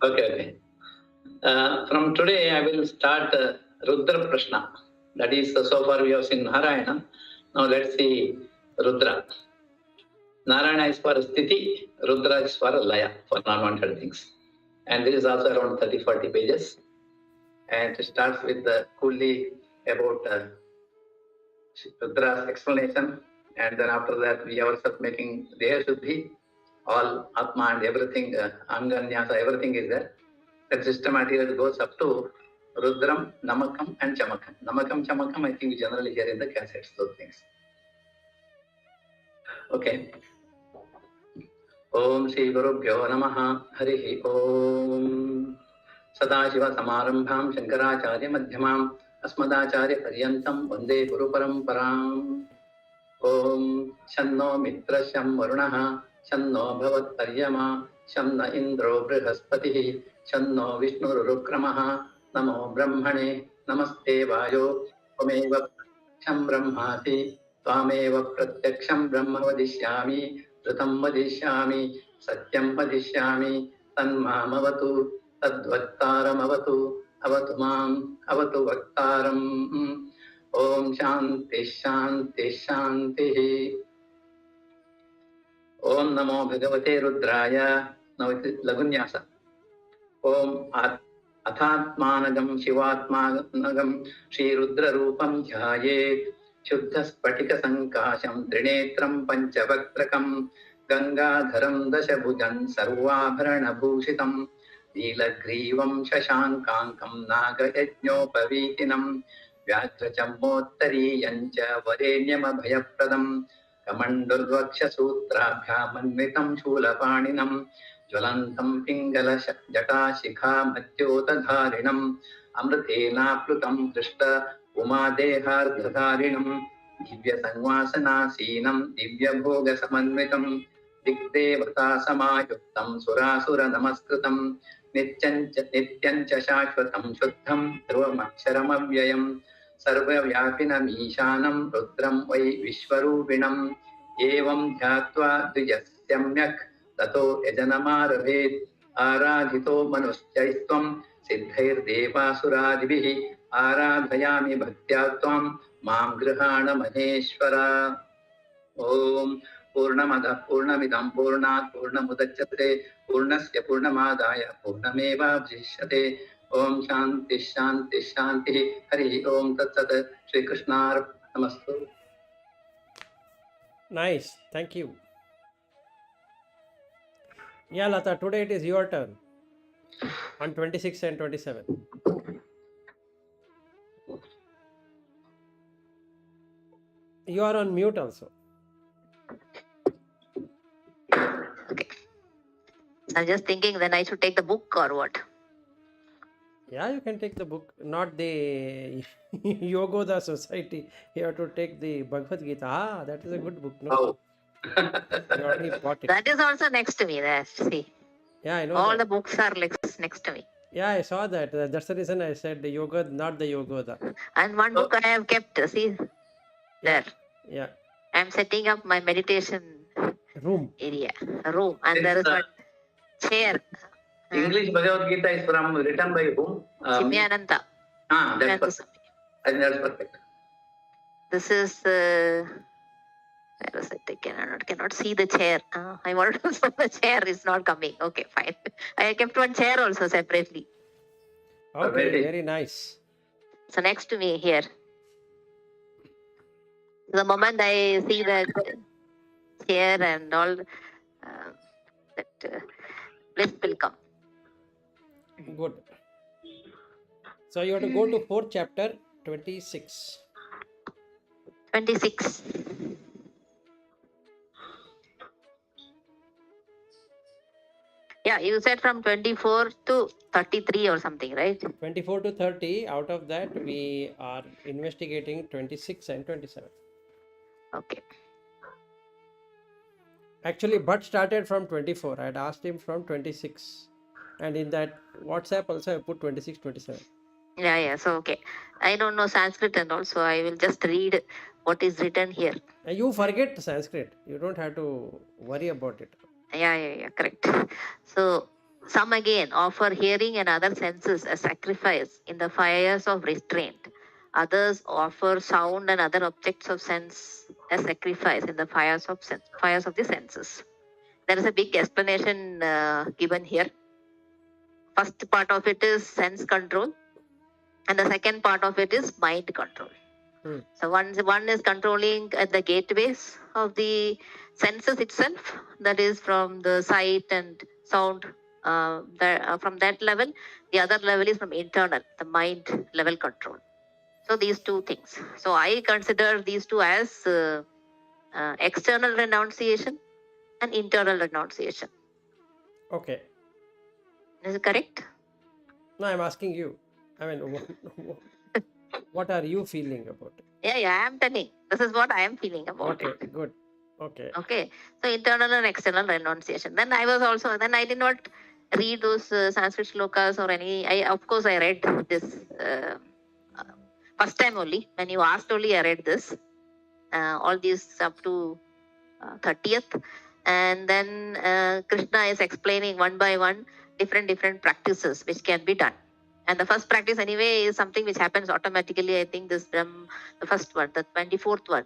Okay. From today, I will start Rudra Prashna. That is, so far we have seen Narayana. Now let's see Rudra. Narayana is for Sthiti, Rudra is for Laya, for non-wanted things. And this is also around 30-40 pages. And it starts with the coolly about Rudra's explanation. And then after that, we ourselves making Deha Shuddhi, all Atma and everything, Anganyasa, everything is there. That systematically goes up to Rudram, Namakam, and Chamakam. Namakam, Chamakam, I think we generally hear in the cassettes, those things. Okay. Om Shri Gurubhyo Namaha Harihi Om Sadashiva Samarambham Shankaracharya Madhyamam Asmadacharya Paryantam Vande Guru Paramparam Om Shanno Mitra Sham Varunaha Shanno Bhavat Paryama Shanna Indro Brihaspatihi Shanno Vishnu Rukramaha Namo Brahmane Namaste Vayo Tvameva Sham Brahmasi Tvameva Pratyaksham Brahma Vadishyami Dhrutam Vadishyami Satyam Vadishyami Tanmamavatu Tadvaktaramavatu Avatu Mam Avatu Vaktaram Om Shanti Shanti Shanti Om Namo Bhagavate Rudraya. Now it is Lagunyasa. Om Athatmanagam Shivatmanagam Shri Rudra Rupam Jhayet Shuddha Spatika Sankasham Trinetram Panchavakrakam Gangadharam Dashabhujan Sarvabharana Bhushitam Nilagrivam Shashankankam Nagayajñopavitinam Vyagrachammottariyancha Varenyamabhayapradam Kamandurvakshasutrabhyamanvitam Shulapaninam Jvalantam Pingala Jatashikha Matyotadharinam Amritena Krishta Umadehardhadharinam Divya Sangvasanasinam Divya Bhoga Samanvitam Digdevata Samayuktam Surasura Namaskritam Nityancha Shashvatam Shuddham Dhruvamaksharamayam Sarvavyapinam Ishanam Rudram Vai Vishwarupinam Evam Dhyatva Dvijasyamyak Tato Yajanamaraved Aradhito Manushyaistvam Siddhair Devasuradibihi Aradhayami Bhaktyattvam Mam Grihana Maheshwara Om Purnamada Purnamidam Purnat Purnamudachyate Purnasya Purnamadaya Purnameva Bhishyate Om Shanti Shanti Shanti Hari Om Tat Sat Shri Krishna Namastu. Nice, thank you. Yeah, Lata, today it is your turn on 26 and 27. You are on mute also. Okay. I'm just thinking then I should take the book or what? Yeah, you can take the book, not the Yogoda Society. You have to take the Bhagvadgita. Ah, that is a good book, no? Oh. You already bought it. That is also next to me there. See. Yeah, I know. All that. the books are next to me. Yeah, I saw that. That's the reason I said the yoga, not the Yogoda. And one book I have kept, see, there. Yeah. I'm setting up my meditation room area, room, and there is a chair. English Bhagavad-gita is written by whom? Chimyananda. That's perfect. I think that's perfect. This is, where is it? I cannot see the chair. I wanted to show the chair is not coming. Okay, fine. I kept one chair also separately. Okay, very nice. So next to me here. The moment I see that chair and all, that bliss will come. Good. So you have to go to 4th chapter, 26. 26. Yeah, you said from 24 to 33 or something, right? 24 to 30. Out of that, we are investigating 26 and 27. Okay. Actually, Bhatt started from 24. I had asked him from 26. And in that WhatsApp also, I put 26, 27. Yeah. So, okay. I don't know Sanskrit and also I will just read what is written here. You forget Sanskrit. You don't have to worry about it. Yeah, correct. So, Some again offer hearing and other senses as sacrifice in the fires of restraint. Others offer sound and other objects of sense as sacrifice in the fires of the senses. There is a big explanation given here. First part of it is sense control, and the second part of it is mind control. So one is controlling at the gateways of the senses itself, that is from the sight and sound. From that level, the other level is from internal, the mind level control. So these two things. So I consider these two as external renunciation and internal renunciation. Okay. Is it correct? No, I'm asking you. I mean, what are you feeling about it? Yeah, I am telling. This is what I am feeling about it. Okay, good. Okay. So internal and external renunciation. Then I did not read those Sanskrit shlokas or any. Of course, I read this first time only. When you asked only, I read this. All these up to 30th. And then Krishna is explaining one by one different practices which can be done. And the first practice anyway is something which happens automatically. I think this the first one, the 24th one.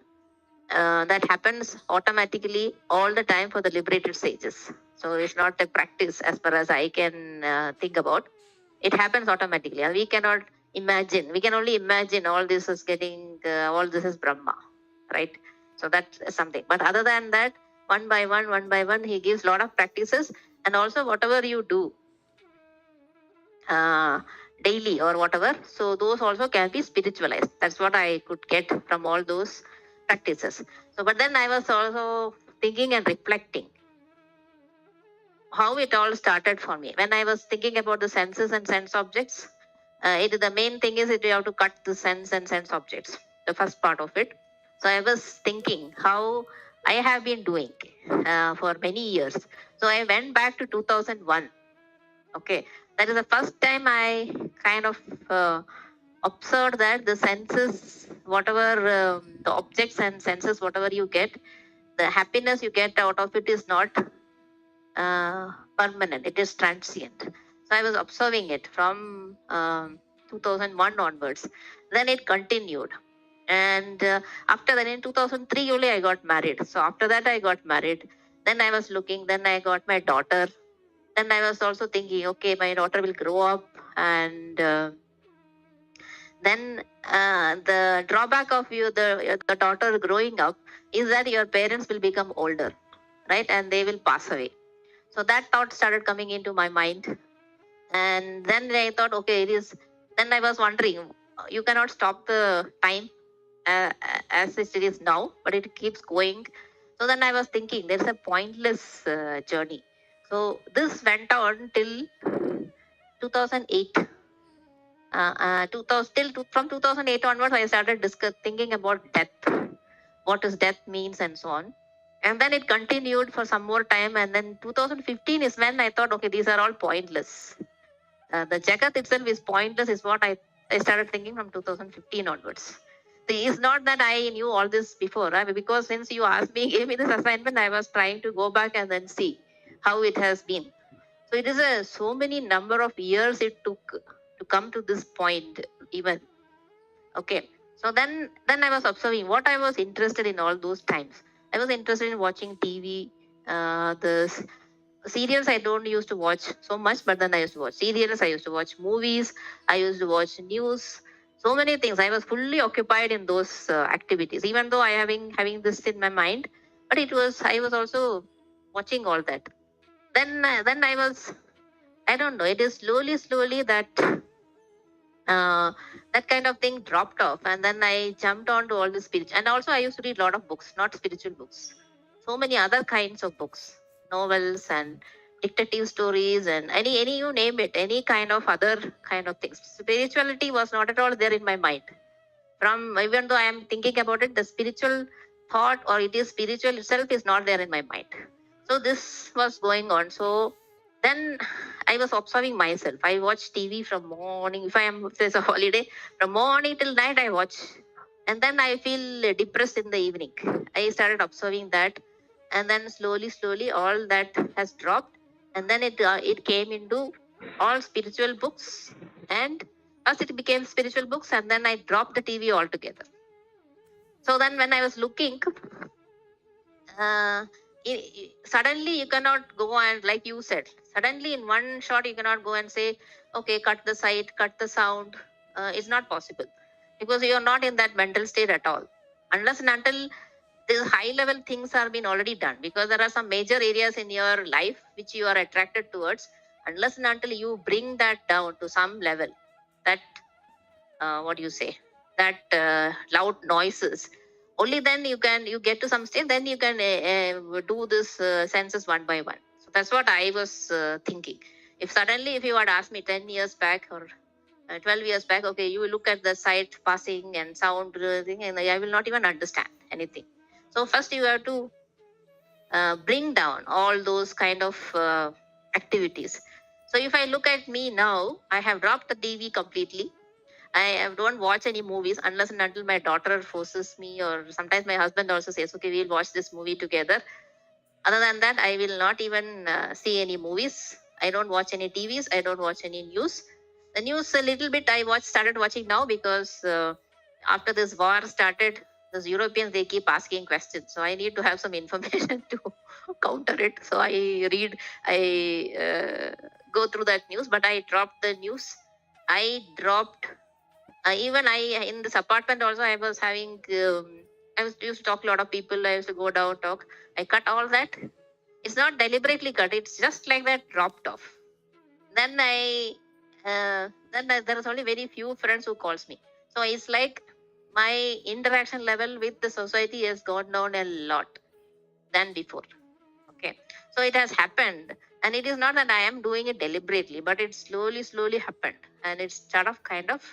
That happens automatically all the time for the liberated sages. So it's not a practice as far as I can think about. It happens automatically. And we cannot imagine. We can only imagine all this is all this is Brahma, right? So that's something. But other than that, one by one, he gives a lot of practices. And also whatever you do daily or whatever, so those also can be spiritualized. That's what I could get from all those practices. So, but then I was also thinking and reflecting how it all started for me. When I was thinking about the senses and sense objects, the main thing is that you have to cut the sense and sense objects, the first part of it. So I was thinking how I have been doing for many years. So I went back to 2001. Okay, that is the first time I kind of observed that the senses, whatever the objects and senses, whatever you get, the happiness you get out of it is not permanent, it is transient. So I was observing it from 2001 onwards. Then it continued. And after that, in 2003 only, I got married. So after that, I got married. Then I was looking, then I got my daughter. Then I was also thinking, okay, my daughter will grow up, and then the drawback of the daughter growing up is that your parents will become older, right? And they will pass away. So that thought started coming into my mind. And then I thought, okay, then I was wondering, you cannot stop the time as it is now, but it keeps going. So then I was thinking, there's a pointless journey. So this went on till 2008. From 2008 onwards, I started thinking about death, what does death means, and so on. And then it continued for some more time. And then 2015 is when I thought, okay, these are all pointless. The Jagat itself is pointless, is what I started thinking from 2015 onwards. It's not that I knew all this before, right? Because since you asked me, gave me this assignment, I was trying to go back and then see how it has been. So it is so many number of years it took to come to this point even. Okay. So then I was observing what I was interested in all those times. I was interested in watching TV, the serials I don't used to watch so much, but then I used to watch serials, I used to watch movies, I used to watch news, so many things. I was fully occupied in those activities, even though I having this in my mind, but I was also watching all that. Then I was, I don't know, it is slowly that that kind of thing dropped off, and then I jumped on to all the spiritual. And also I used to read a lot of books, not spiritual books, so many other kinds of books, novels and detective stories, and any you name it, any kind of other kind of things. Spirituality was not at all there in my mind. Even though I am thinking about it, the spiritual thought, or it is spiritual itself, is not there in my mind. So this was going on. So then I was observing myself. I watch TV from morning. If there's a holiday, from morning till night I watch. And then I feel depressed in the evening. I started observing that. And then slowly all that has dropped. And then it came into all spiritual books, and first it became spiritual books, and then I dropped the TV altogether. So then when I was looking, suddenly you cannot go and, like you said, suddenly in one shot you cannot go and say, okay, cut the sight, cut the sound. It's not possible, because you are not in that mental state at all, unless and until these high level things are been already done, because there are some major areas in your life which you are attracted towards. Unless and until you bring that down to some level, that what do you say, that loud noises, only then you get to some stage, then you can do this senses one by one. So that's what I was thinking. If suddenly, if you had asked me 10 years back or 12 years back, okay, you will look at the sight passing and sound thing, and I will not even understand anything. So first you have to bring down all those kind of activities. So if I look at me now, I have dropped the TV completely. Don't watch any movies unless and until my daughter forces me, or sometimes my husband also says, okay, we'll watch this movie together. Other than that, I will not even see any movies. I don't watch any TVs. I don't watch any news. The news a little bit I started watching now, because after this war started, those Europeans, they keep asking questions. So I need to have some information to counter it. So I go through that news, but I dropped the news. I dropped even in this apartment also, I was having used to talk to a lot of people. I used to go down, talk. I cut all that. It's not deliberately cut. It's just like that, dropped off. Then there is only very few friends who calls me. So it's like my interaction level with the society has gone down a lot than before. Okay, so it has happened, and it is not that I am doing it deliberately, but it slowly happened, and it's sort of kind of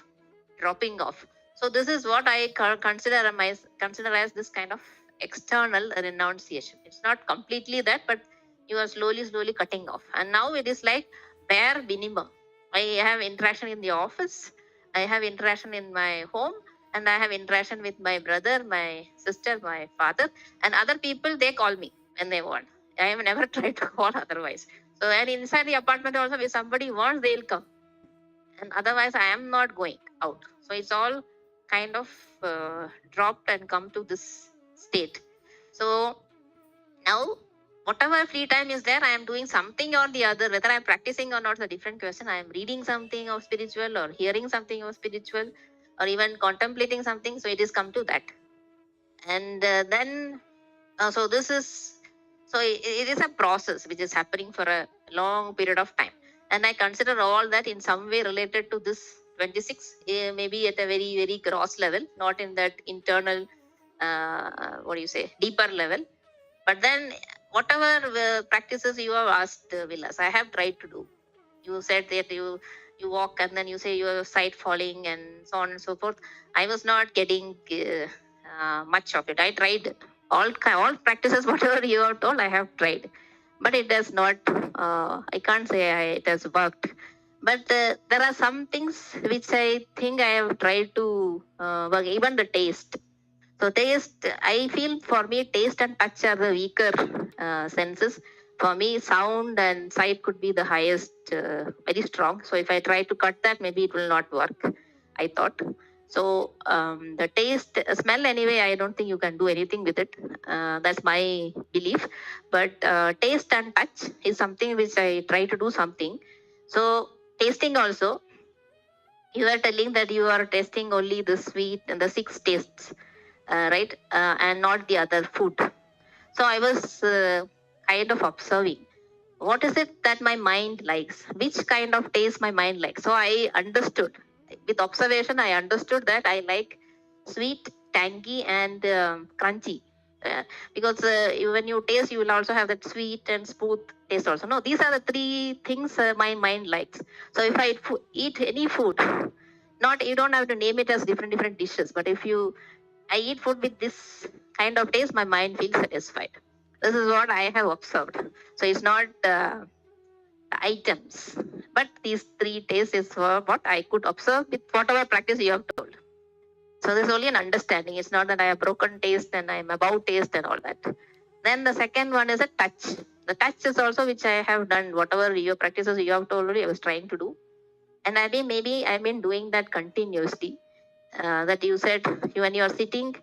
dropping off. So this is what I consider as this kind of external renunciation. It's not completely that, but you are slowly cutting off. And now it is like bare minimum. I have interaction in the office, I have interaction in my home, and I have interaction with my brother, my sister, my father, and other people. They call me when they want. I have never tried to call otherwise. So, and inside the apartment also, if somebody wants, they'll come. And otherwise, I am not going out. So it's all kind of dropped and come to this state. So now, whatever free time is there, I am doing something or the other. Whether I am practicing or not is a different question. I am reading something of spiritual, or hearing something of spiritual, or even contemplating something. So it is come to that. And then, so this is, so it is a process which is happening for a long period of time. And I consider all that in some way related to this 26, maybe at a very gross level, not in that internal, deeper level. But then whatever practices you have asked, Vilas, I have tried to do. You said that you walk and then you say your sight falling and so on and so forth. I was not getting much of it. I tried all practices, whatever you have told, I have tried. But it does not, I can't say it has worked. But there are some things which I think I have tried to work, even the taste. So taste, I feel for me, taste and touch are the weaker senses. For me, sound and sight could be the highest, very strong. So if I try to cut that, maybe it will not work, I thought. So the taste, smell anyway, I don't think you can do anything with it. That's my belief. But taste and touch is something which I try to do something. So tasting also, you are telling that you are tasting only the sweet and the 6 tastes, right? And not the other food. So I was kind of observing, what is it that my mind likes? Which kind of taste my mind likes? So I understood. With observation, I understood that I like sweet, tangy, and crunchy. Because when you taste, you will also have that sweet and smooth taste also. No, these are the 3 things my mind likes. So if I eat any food, you don't have to name it as different dishes, but if I eat food with this kind of taste, my mind feels satisfied. This is what I have observed. So it's not the items, but these 3 tastes is what I could observe with whatever practice you have told. So there's only an understanding. It's not that I have broken taste and I'm above taste and all that. Then the second one is a touch. The touch is also which I have done. Whatever your practices you have told already, I was trying to do. And I've been doing that continuously. That you said when you are sitting,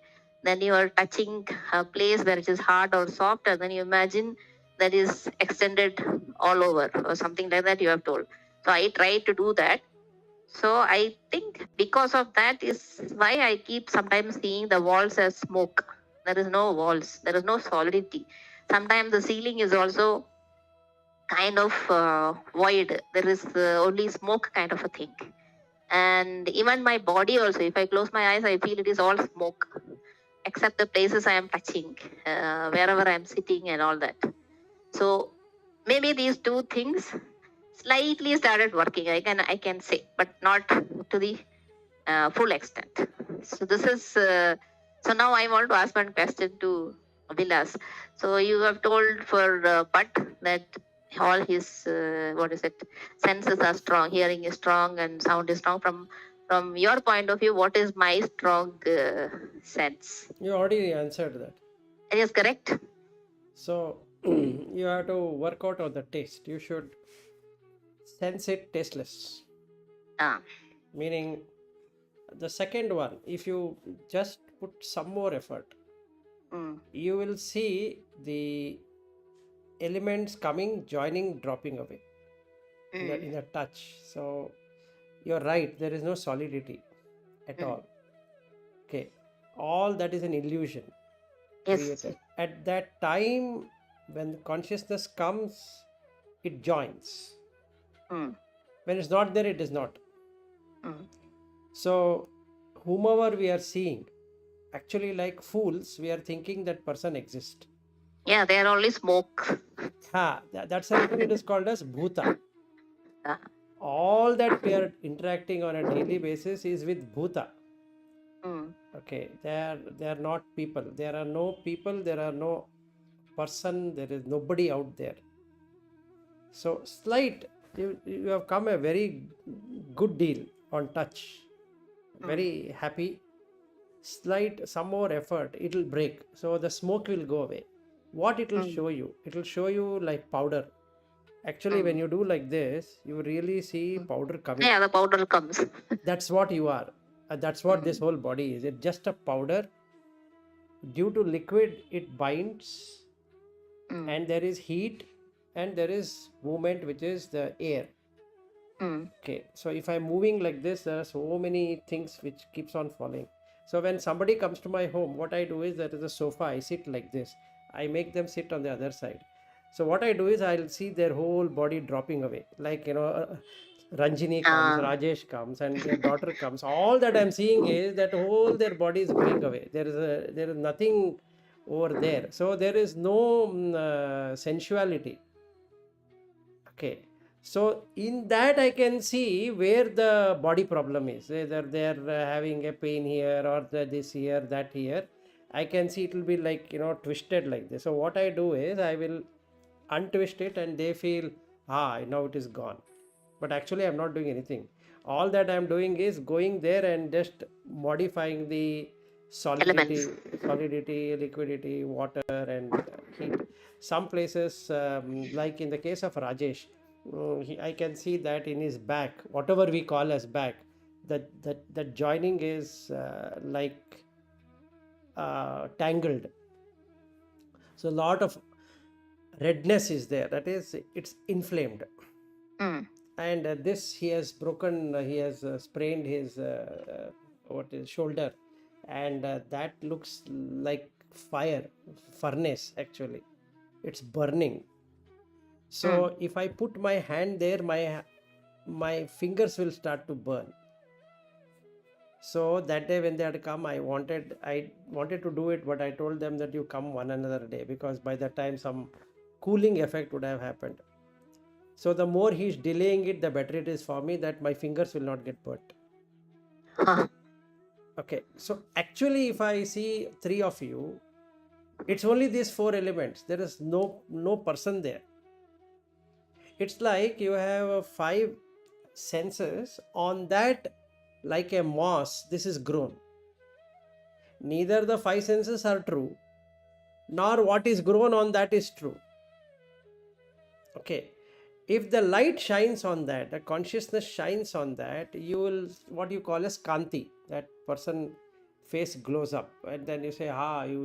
then you are touching a place where it is hard or soft, and then you imagine that is extended all over or something like that you have told. So I try to do that. So I think because of that is why I keep sometimes seeing the walls as smoke. There is no walls, there is no solidity. Sometimes the ceiling is also kind of void. There is only smoke kind of a thing. And even my body also, if I close my eyes, I feel it is all smoke, except the places I am touching, wherever I am sitting and all that. So maybe these two things slightly started working. I can say, but not to the full extent. So this is. So now I want to ask one question to Vilas. So you have told for Bhatt that all his what is it senses are strong, hearing is strong, and sound is strong. From your point of view, what is my strong sense? You already answered that. It is correct. So you have to work out on the taste. You should sense it tasteless. Ah, Meaning, the second one, if you just put some more effort, mm, you will see the elements coming, joining, dropping away in a touch. So you're right, there is no solidity at all. Okay, all that is an illusion yes. created. At that time, when consciousness comes, it joins. Mm, When it's not there, it is not. mm, So, whomever we are seeing, actually, like fools, we are thinking that person exists. yeah, they are only smoke. That's the reason it is called as bhuta. Ah, All that we are interacting on a daily basis is with bhuta. mm, Okay, they are not people. There are no people. There are no person. There is nobody out there. So you have come a very good deal on touch. Very happy. Slight some more effort, it will break. So the smoke will go away. What it will show you? It will show you like powder. Actually, when you do like this, you really see powder coming. yeah, the powder comes. That's what you are. That's what this whole body is. It's just a powder. Due to liquid, it binds, and there is heat, and there is movement, which is the air. Okay, so if I'm moving like this, there are so many things which keeps on falling. So when somebody comes to my home, what I do is, there is a sofa, I sit like this. I make them sit on the other side. So what I do is, I'll see their whole body dropping away. Like, Ranjini comes, Rajesh comes, and their daughter comes. All that I'm seeing is that whole their body is going away. There is nothing over there. So there is no sensuality. Okay. So in that I can see where the body problem is. Whether they are having a pain here, or this here, that here. I can see it will be like, twisted like this. So what I do is, I will untwist it, and they feel, now it is gone. But actually I'm not doing anything. All that I'm doing is going there and just modifying the solidity, liquidity, water, and heat. Some places, like in the case of Rajesh, I can see that in his back, whatever we call as back, that joining is like tangled. So a lot of redness is there. That is, it's inflamed. And this he has broken. He has sprained his shoulder, and that looks like furnace. Actually, it's burning. So if I put my hand there, my fingers will start to burn. So that day when they had come, I wanted to do it, but I told them that you come one another day, because by that time some cooling effect would have happened. So the more he's delaying it, the better it is for me, that my fingers will not get burnt. Okay, so actually if I see three of you, it's only these four elements. There is no person there. It's like you have 5 senses. On that, like a moss, this is grown. Neither the 5 senses are true, nor what is grown on that is true. Okay. If the light shines on that, the consciousness shines on that, you will, what you call as kanti, that person face glows up, and then you say,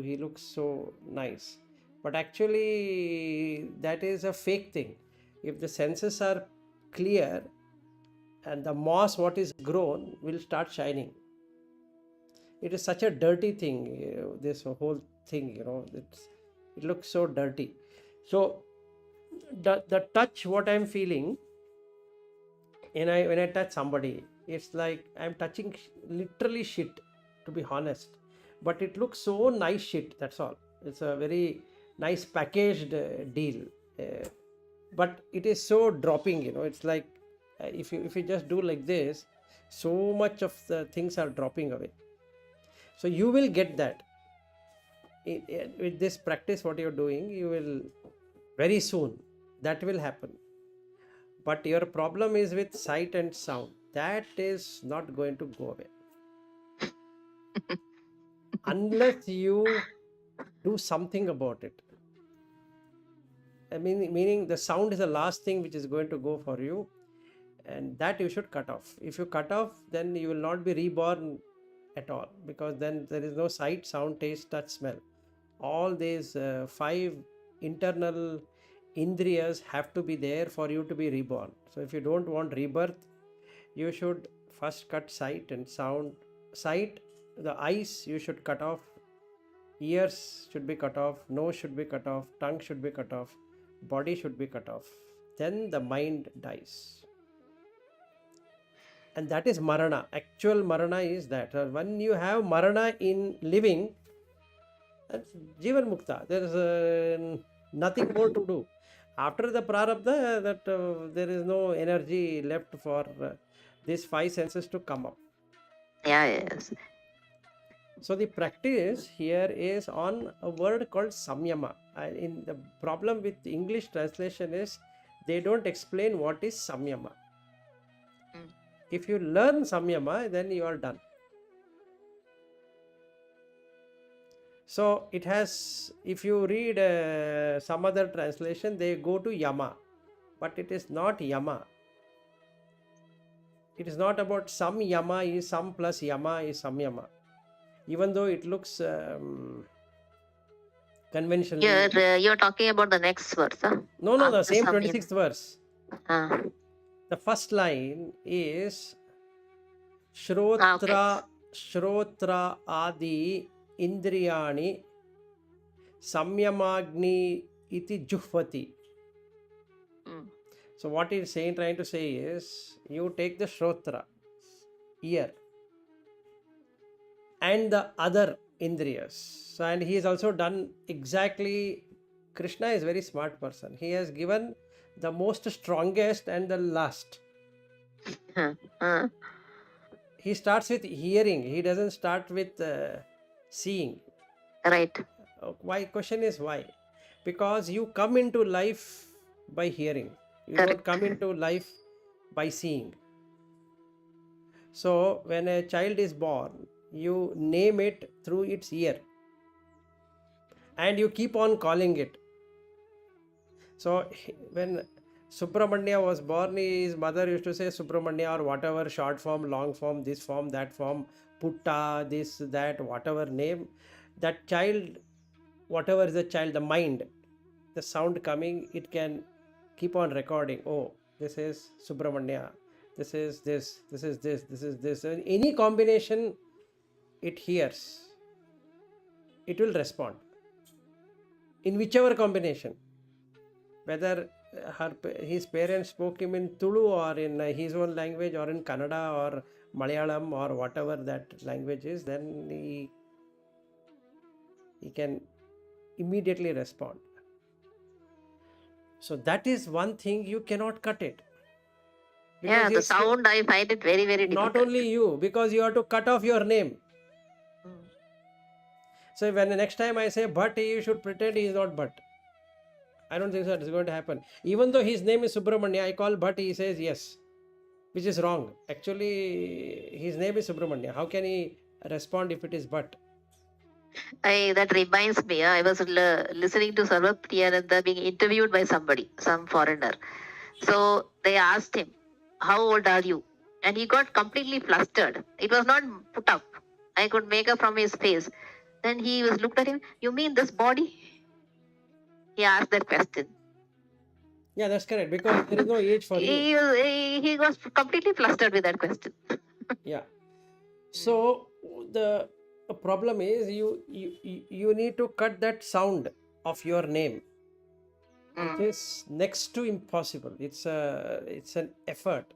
he looks so nice. But actually, that is a fake thing. If the senses are clear, and the moss what is grown will start shining. It is such a dirty thing, this whole thing, it looks so dirty. So the touch what I'm feeling, and when I touch somebody, it's like I'm touching literally shit, to be honest. But it looks so nice shit, that's all. It's a very nice packaged deal. But it is so dropping, it's like, if you just do like this, so much of the things are dropping away. So you will get that with this practice what you're doing, you will very soon, that will happen. But your problem is with sight and sound, that is not going to go away unless you do something about it. I mean, meaning the sound is the last thing which is going to go for you, and that you should cut off. If you cut off, then you will not be reborn at all, because then there is no sight, sound, taste, touch, smell. All these 5 internal indriyas have to be there for you to be reborn. So if you don't want rebirth, you should first cut sight and sound. Sight, the eyes you should cut off, ears should be cut off, nose should be cut off, tongue should be cut off, body should be cut off. Then the mind dies. And that is marana. Actual marana is that. When you have marana in living, that's Jivan Mukta. There is nothing more to do. After the prarabdha, that there is no energy left for these 5 senses to come up. Yeah, yes. So the practice here is on a word called samyama. In the problem with English translation is they don't explain what is samyama. If you learn samyama, then you are done. So it has, if you read some other translation, they go to yama, but it is not yama. It is not about some yama is some plus yama is samyama. Even though it looks conventionally. You're talking about the next verse, huh? No, the After same Samyama. 26th verse. Ah. The first line is Shrotra adi indriyani samyamagni iti juhvati. So what he's trying to say is, you take the shrotra, ear, and the other indriyas. So, and he has also done exactly, Krishna is a very smart person. He has given the most strongest and the last. He starts with hearing. He doesn't start with seeing. Right. Why? Question is why? Because you come into life by hearing. You don't come into life by seeing. So when a child is born, you name it through its ear, and you keep on calling it. So when Subramanya was born, his mother used to say Subramanya or whatever, short form, long form, this form, that form, Putta, this, that, whatever name. That child, whatever is the child, the mind, the sound coming, it can keep on recording. Oh, this is Subramanya, this is this, this is this, this is this. And any combination it hears, it will respond. In whichever combination. Whether his parents spoke him in Tulu or in his own language or in Kannada or Malayalam or whatever that language is, then he can immediately respond. So that is one thing, you cannot cut it. Because the sound, I find it very, very difficult. Not only you, because you have to cut off your name. So when the next time I say Bhatt, you should pretend he is not Bhatt. I don't think so it's going to happen. Even though his name is Subramanya, I call Bhatt, he says yes, which is wrong. Actually, his name is Subramanya. How can he respond if it is Bhatt? That reminds me, I was listening to Sarvapriyananda being interviewed by somebody, some foreigner. So they asked him, "How old are you?" And he got completely flustered. It was not put up. I could make up from his face. Then he was looked at him. "You mean this body?" He asked that question. Yeah, that's correct, because there is no age for you. He was completely flustered with that question. Yeah. So the problem is you need to cut that sound of your name. It is next to impossible. It's an effort.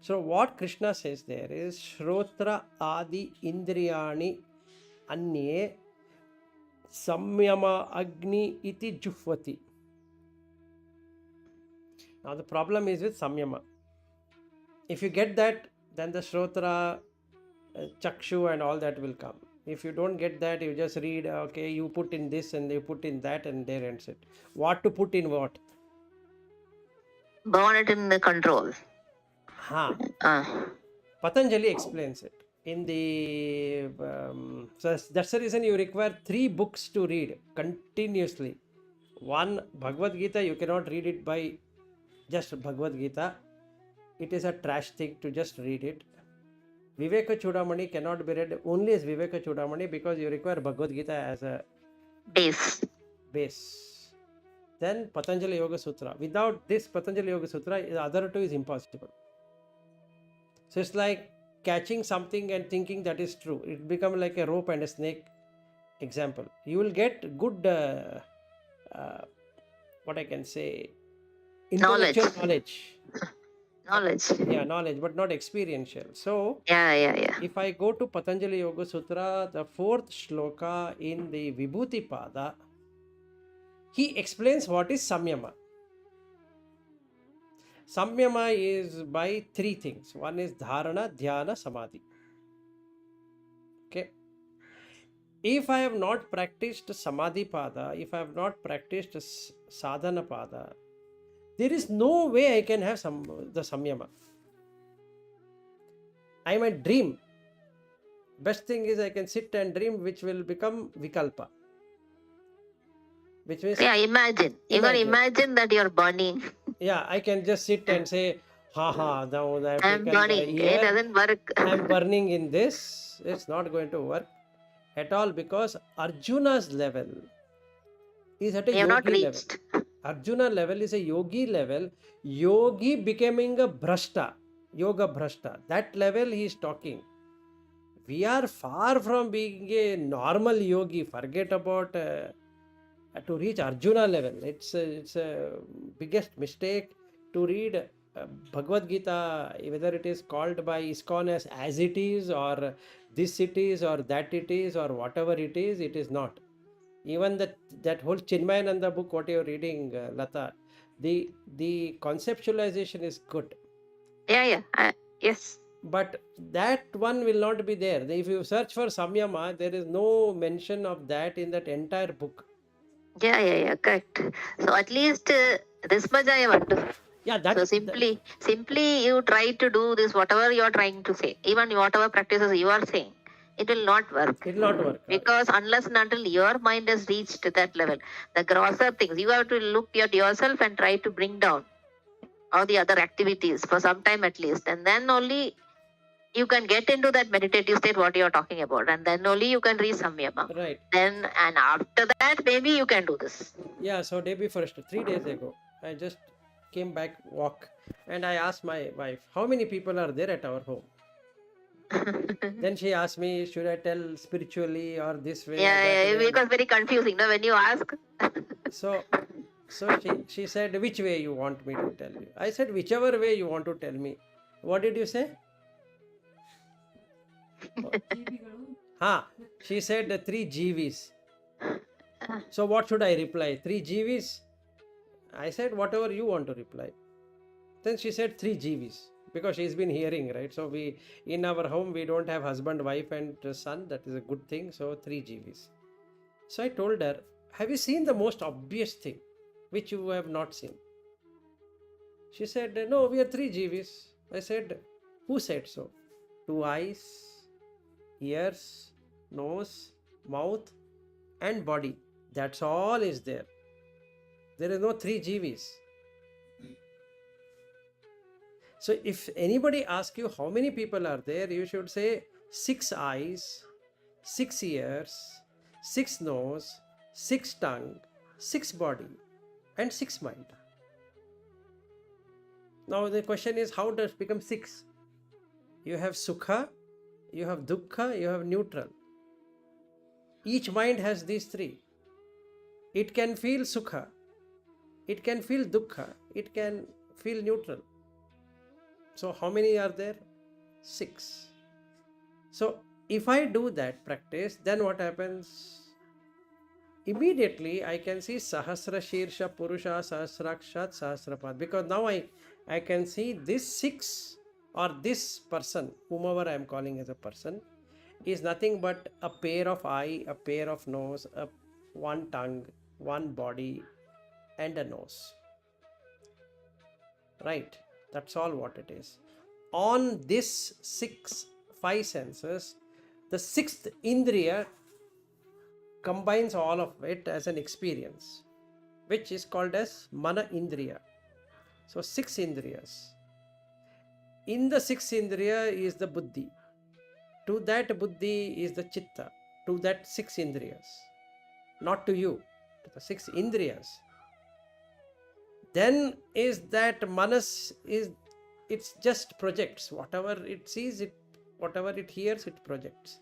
So what Krishna says there is Shrotra Adi Indriyani Anye Samyama Agni Iti Juhvati. Now the problem is with Samyama. If you get that, then the Shrotra, Chakshu and all that will come. If you don't get that, you just read, okay, you put in this and you put in that, and there ends it. What to put in what? Burn it in the control. Patanjali explains it in the so that's the reason you require 3 books to read continuously. One, Bhagvadgita, you cannot read it by just Bhagvadgita. It is a trash thing to just read it. Vivekachudamani cannot be read only as Vivekachudamani because you require Bhagvadgita as a base. Then Patanjali Yoga Sutra. Without this Patanjali Yoga Sutra, the other two is impossible. So it's like catching something and thinking that is true. It becomes like a rope and a snake example. You will get good, what I can say, intellectual knowledge. Yeah, knowledge, but not experiential. So, if I go to Patanjali Yoga Sutra, the 4th shloka in the Vibhuti Pada, he explains what is Samyama. Samyama is by 3 things. One is Dharana, Dhyana, Samadhi. Okay. If I have not practiced Samadhi Pada, if I have not practiced Sadhana Pada, there is no way I can have the Samyama. I might dream. Best thing is I can sit and dream, which will become Vikalpa. Which means, imagine. You can imagine that you're burning. Yeah, I can just sit and say, now I'm burning. It doesn't work. I'm burning in this. It's not going to work at all, because Arjuna's level is at a yogi level. Arjuna level is a yogi level. Yogi becoming a Bhrashta, Yoga Bhrashta. That level he is talking. We are far from being a normal yogi. Forget about to reach Arjuna level. It's a biggest mistake to read Bhagavad Gita, whether it is called by ISKCON as it is, or this it is, or that it is, or whatever it is not. Even that whole Chinmayananda book, what you are reading, Lata, the conceptualization is good. Yes. But that one will not be there. If you search for Samyama, there is no mention of that in that entire book. Yeah, correct. So at least this much I have understood. Yeah, so simply you try to do this, whatever you are trying to say, even whatever practices you are saying, it will not work. It will not work. Because unless and until your mind has reached that level, the grosser things, you have to look at yourself and try to bring down all the other activities for some time at least. And then only you can get into that meditative state, what you are talking about. And then only you can reach Samyama. Right. And after that, maybe you can do this. Yeah, so day before, 3 days ago, I just came back walk and I asked my wife, how many people are there at our home? Then she asked me, should I tell spiritually or this way? It was very confusing, no, when you ask. So she said, which way you want me to tell you? I said, whichever way you want to tell me. What did you say? She said 3 GVs. So what should I reply? 3 GVs? I said, whatever you want to reply. Then she said 3 GVs, because she's been hearing, right? So in our home, we don't have husband, wife and son. That is a good thing. So 3 GVs. So I told her, have you seen the most obvious thing, which you have not seen? She said, no, we are 3 GVs. I said, who said so? 2 eyes, ears, nose, mouth, and body. That's all is there. There is no three GVs. So if anybody asks you how many people are there, you should say 6 eyes, 6 ears, 6 nose, 6 tongue, 6 body, and 6 mind. Now the question is, how does it become 6? You have sukha, you have dukkha, you have neutral. Each mind has these three. It can feel sukha, it can feel dukkha, it can feel neutral. So how many are there? 6. So if I do that practice, then what happens? Immediately I can see Sahasra Shirsha Purusha Sahasrakshat Sahasrapad, because now I can see this 6 or this person, whomever I am calling as a person, is nothing but a pair of eye, a pair of nose, one tongue, one body, and a nose. Right? That's all what it is. On this 5 senses, the 6th Indriya combines all of it as an experience, which is called as Mana Indriya. So 6 Indriyas. In the 6th Indriya is the Buddhi. To that Buddhi is the Chitta. To that 6 Indriyas. Not to you, to the 6 Indriyas. Then is that Manas is, it's just projects. Whatever it sees, whatever it hears, it projects.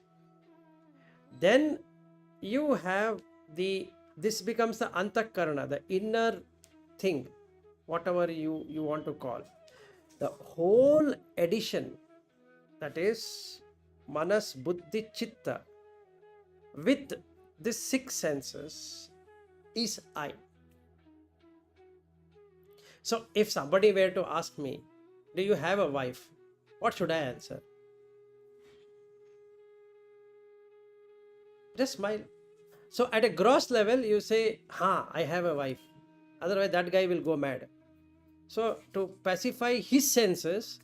Then you have this becomes the Antakarana, the inner thing, whatever you want to call. The whole addition, that is Manas, Buddhi, Chitta, with these 6 senses is I. So if somebody were to ask me, do you have a wife? What should I answer? Just smile. So at a gross level, you say, I have a wife. Otherwise that guy will go mad. So to pacify his senses,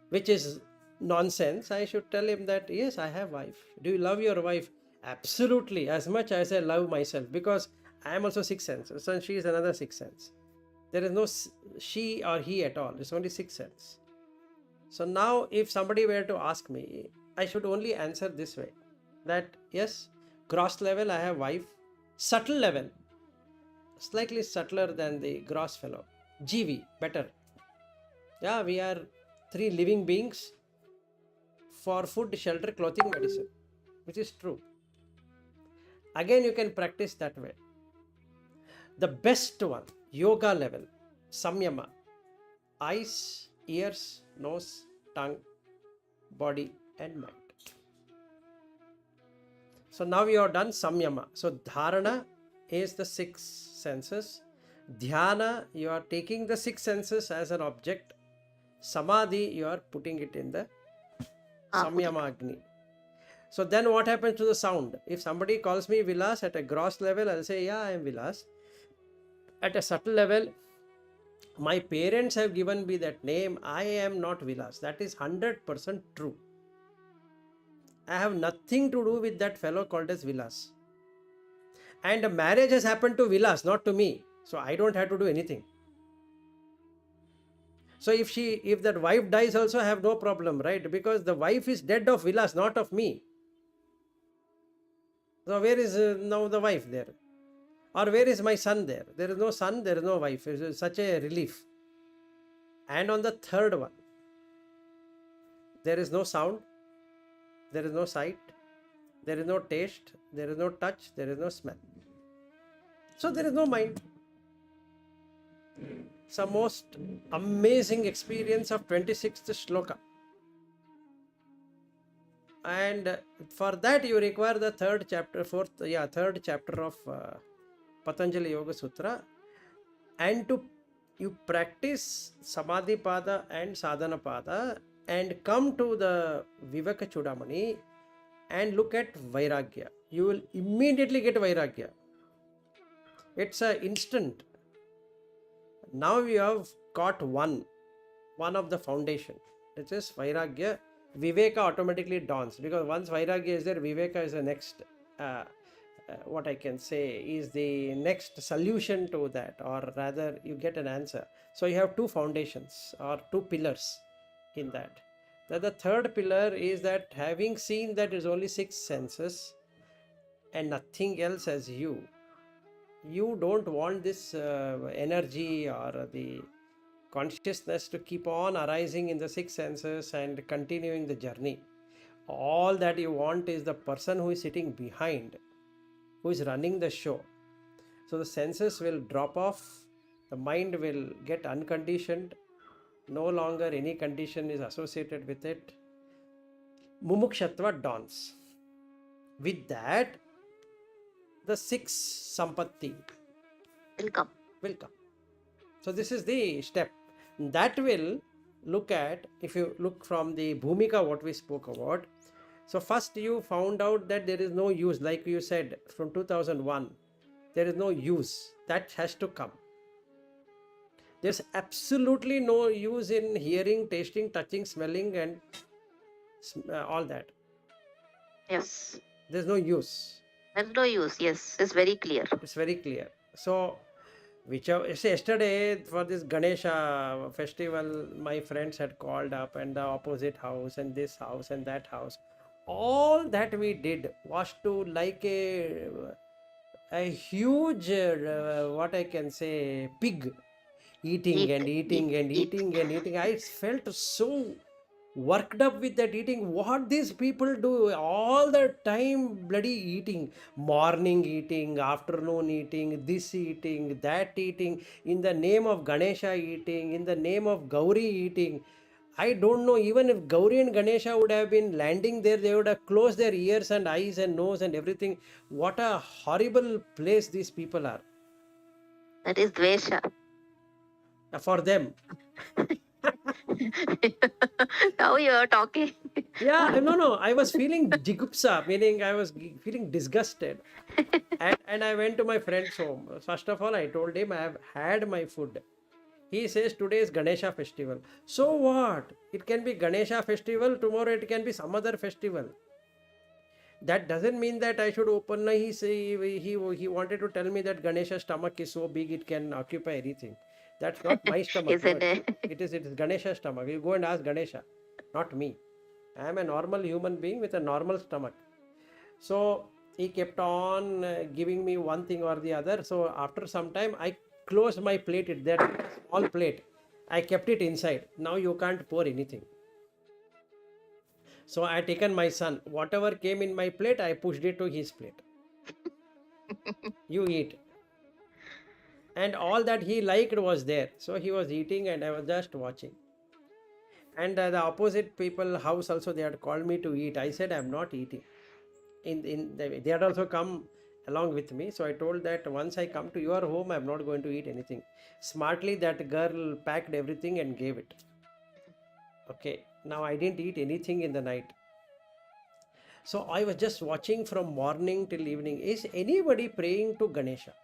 which is nonsense, I should tell him that, yes, I have wife. Do you love your wife? Absolutely, as much as I love myself, because I am also 6 senses and she is another 6 sense. There is no she or he at all. It's only 6 sense. So now if somebody were to ask me, I should only answer this way, that yes, gross level I have wife. Subtle level, slightly subtler than the gross fellow. GV, better. Yeah, we are 3 living beings for food, shelter, clothing, medicine, which is true. Again, you can practice that way. The best one, yoga level, samyama, eyes, ears, nose, tongue, body, and mind. So now we have done samyama. So dharana is the 6 senses. Dhyana, you are taking the 6 senses as an object. Samadhi, you are putting it in the samyama agni. So then what happens to the sound? If somebody calls me Vilas at a gross level, I'll say, yeah, I am Vilas. At a subtle level, my parents have given me that name. I am not Vilas. That is 100% true. I have nothing to do with that fellow called as Vilas. And a marriage has happened to Vilas, not to me. So I don't have to do anything. So if that wife dies also, I have no problem, right? Because the wife is dead of Vilas, not of me. So where is now the wife there? Or where is my son there? There is no son, there is no wife. It is such a relief. And on the third one, there is no sound, there is no sight, there is no taste, there is no touch, there is no smell. So there is no mind. It's a most amazing experience of 26th shloka. And for that you require the third chapter of Patanjali Yoga Sutra, and you practice Samadhi Pada and Sadhana Pada and come to the Vivekachudamani and look at Vairagya. You will immediately get Vairagya. It's an instant. Now you have got one of the foundation. It is Vairagya. Viveka automatically dawns, because once Vairagya is there, Viveka is the next what I can say is the next solution to that, or rather, you get an answer. So you have two foundations or two pillars in that. The third pillar is that having seen that is only six senses and nothing else as you don't want this energy or the consciousness to keep on arising in the six senses and continuing the journey. All that you want is the person who is sitting behind, who is running the show. So the senses will drop off, the mind will get unconditioned, no longer any condition is associated with it. Mumukshatva dawns. With that, the six sampatti Will come. will come. So this is the step. That will look at, if you look from the bhumika what we spoke about. So first you found out that there is no use, like you said from 2001, there is no use. That has to come. There's absolutely no use in hearing, tasting, touching, smelling and all that. Yes. There's no use. There's no use. Yes, it's very clear. It's very clear. So whichever, yesterday for this Ganesha festival, my friends had called up, and the opposite house and this house and that house, all that we did was to like a huge what I can say, pig, eating and eating and eating and eating. I felt so worked up with that eating. What these people do all the time, bloody eating, morning eating, afternoon eating, this eating, that eating, in the name of Ganesha eating, in the name of Gauri eating. I don't know, even if Gauri and Ganesha would have been landing there, they would have closed their ears and eyes and nose and everything. What a horrible place these people are. That is dvesha. For them. Now you are talking. Yeah, no, I was feeling jigupsa, meaning I was feeling disgusted. And I went to my friend's home. First of all, I told him I have had my food. He says today is Ganesha festival. So what? It can be Ganesha festival, tomorrow it can be some other festival. That doesn't mean that I should open. He wanted to tell me that Ganesha's stomach is so big it can occupy anything. That's not my stomach. Isn't it? It is Ganesha's stomach. You go and ask Ganesha, not me. I am a normal human being with a normal stomach. So he kept on giving me one thing or the other. So after some time, I closed my plate. That small plate, I kept it inside. Now you can't pour anything. So I had taken my son. Whatever came in my plate, I pushed it to his plate. You eat. And all that he liked was there. So he was eating and I was just watching. And the opposite people house also, they had called me to eat. I said, I'm not eating. They had also come along with me. So I told that once I come to your home, I'm not going to eat anything. Smartly, that girl packed everything and gave it. Okay. Now I didn't eat anything in the night. So I was just watching from morning till evening. Is anybody praying to Ganesha?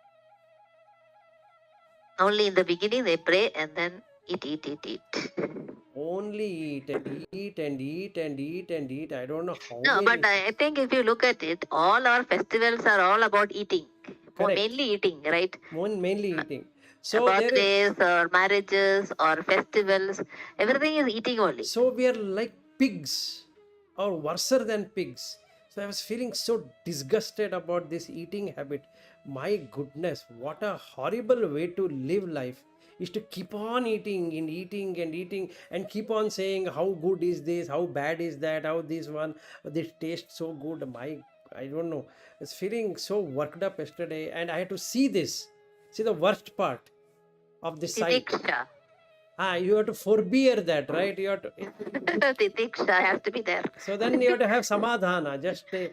Only in the beginning they pray and then eat. Only eat and eat and eat and eat and eat. I don't know how No, many. but I think if you look at it, all our festivals are all about eating. Correct. Mainly eating, right? Mainly eating. So birthdays or marriages or festivals, everything is eating only. So we are like pigs, or worse than pigs. So I was feeling so disgusted about this eating habit. My goodness, what a horrible way to live life, is to keep on eating and eating and eating and keep on saying how good is this, how bad is that, how this tastes so good. I don't know. I was feeling so worked up yesterday, and I had to see this. See the worst part of this sight. Titiksha. You have to forbear that, right? You have to. Titiksha has to be there. So then you have to have samadhana.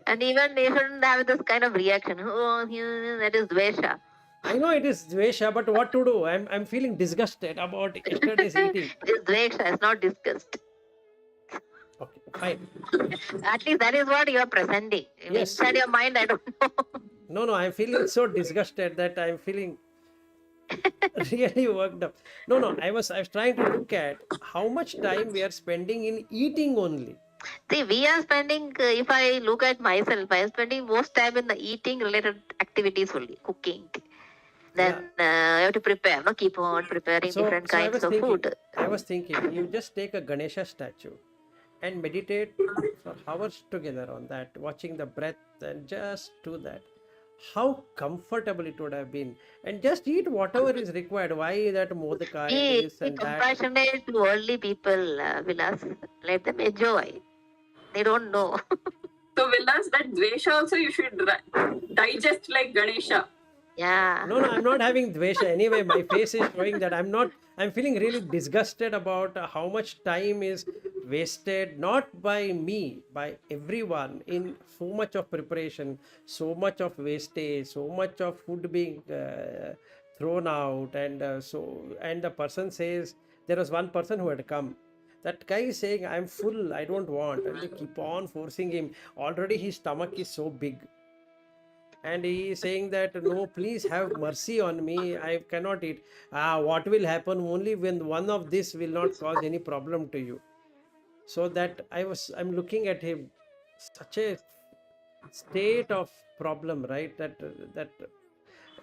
And even they shouldn't have this kind of reaction. Oh, that is dvesha. I know it is dvesha, but what to do? I'm feeling disgusted about yesterday's eating. It is dvesha, it's not disgust. Okay, fine. At least that is what you are presenting. Yes. Inside your mind, I don't know. No, I'm feeling so disgusted that I'm feeling really worked up. No, I was trying to look at how much time we are spending in eating only. See, we are spending, if I look at myself, I am spending most time in the eating related activities only, cooking. Then you have to prepare, no? Keep on preparing different So kinds of food. I was thinking, you just take a Ganesha statue and meditate for hours together on that, watching the breath and just do that. How comfortable it would have been, and just eat whatever is required. Why that modaka and this Be and that? compassionate to worldly people, Vilas. Let them enjoy. They don't know. So Vilas, that dvesha also you should digest like Ganesha. Yeah. No, I'm not having dvesha. Anyway, my face is showing that I'm feeling really disgusted about how much time is wasted, not by me, by everyone, in so much of preparation, so much of wastage, so much of food being thrown out. And the person says, there was one person who had come. That guy is saying, I'm full, I don't want. And they keep on forcing him. Already his stomach is so big. And he is saying that, no, please have mercy on me, I cannot eat. What will happen only when one of this will not cause any problem to you? So that I'm looking at him, such a state of problem, right? That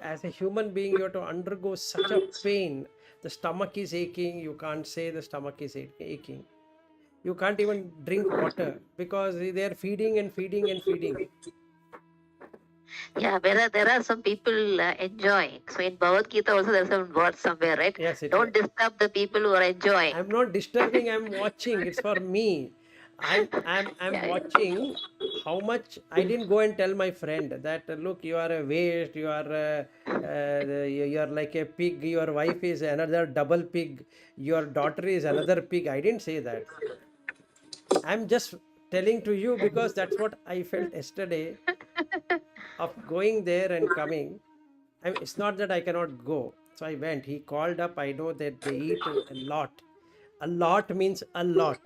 as a human being you have to undergo such a pain. The stomach is aching, you can't say the stomach is aching. You can't even drink water because they are feeding and feeding and feeding. Yeah, there are some people enjoying. So in Bhagavad-gita also there's some words somewhere, right? Yes, Don't disturb the people who are enjoying. I'm not disturbing, I'm watching. It's for me. I'm Yeah. watching how much. I didn't go and tell my friend that, look, you are a waste, you are like a pig, your wife is another double pig, your daughter is another pig. I didn't say that. I'm just telling to you because that's what I felt yesterday of going there and coming. It's not that I cannot go. So I went. He called up. I know that they eat a lot. A lot means a lot,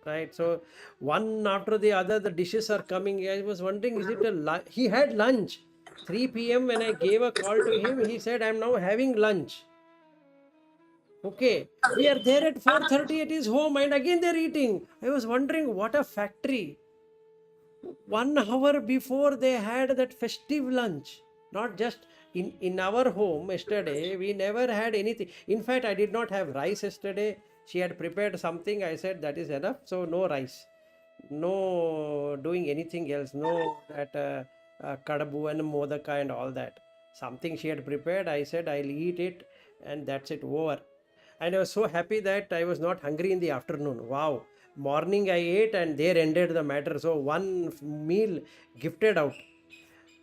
right? So one after the other, the dishes are coming. I was wondering, is it a lunch? He had lunch. 3 p.m. when I gave a call to him, he said, I'm now having lunch. Okay, we are there at 4:30 at his home, and again they're eating. I was wondering, what a factory. 1 hour before they had that festive lunch. Not just in our home yesterday, we never had anything. In fact, I did not have rice yesterday. She had prepared something. I said that is enough. So no rice, no doing anything else, no that kadabu and modaka and all that. Something she had prepared. I said I'll eat it, and that's it, over. And I was so happy that I was not hungry in the afternoon. Wow. Morning I ate and there ended the matter. So one meal gifted out.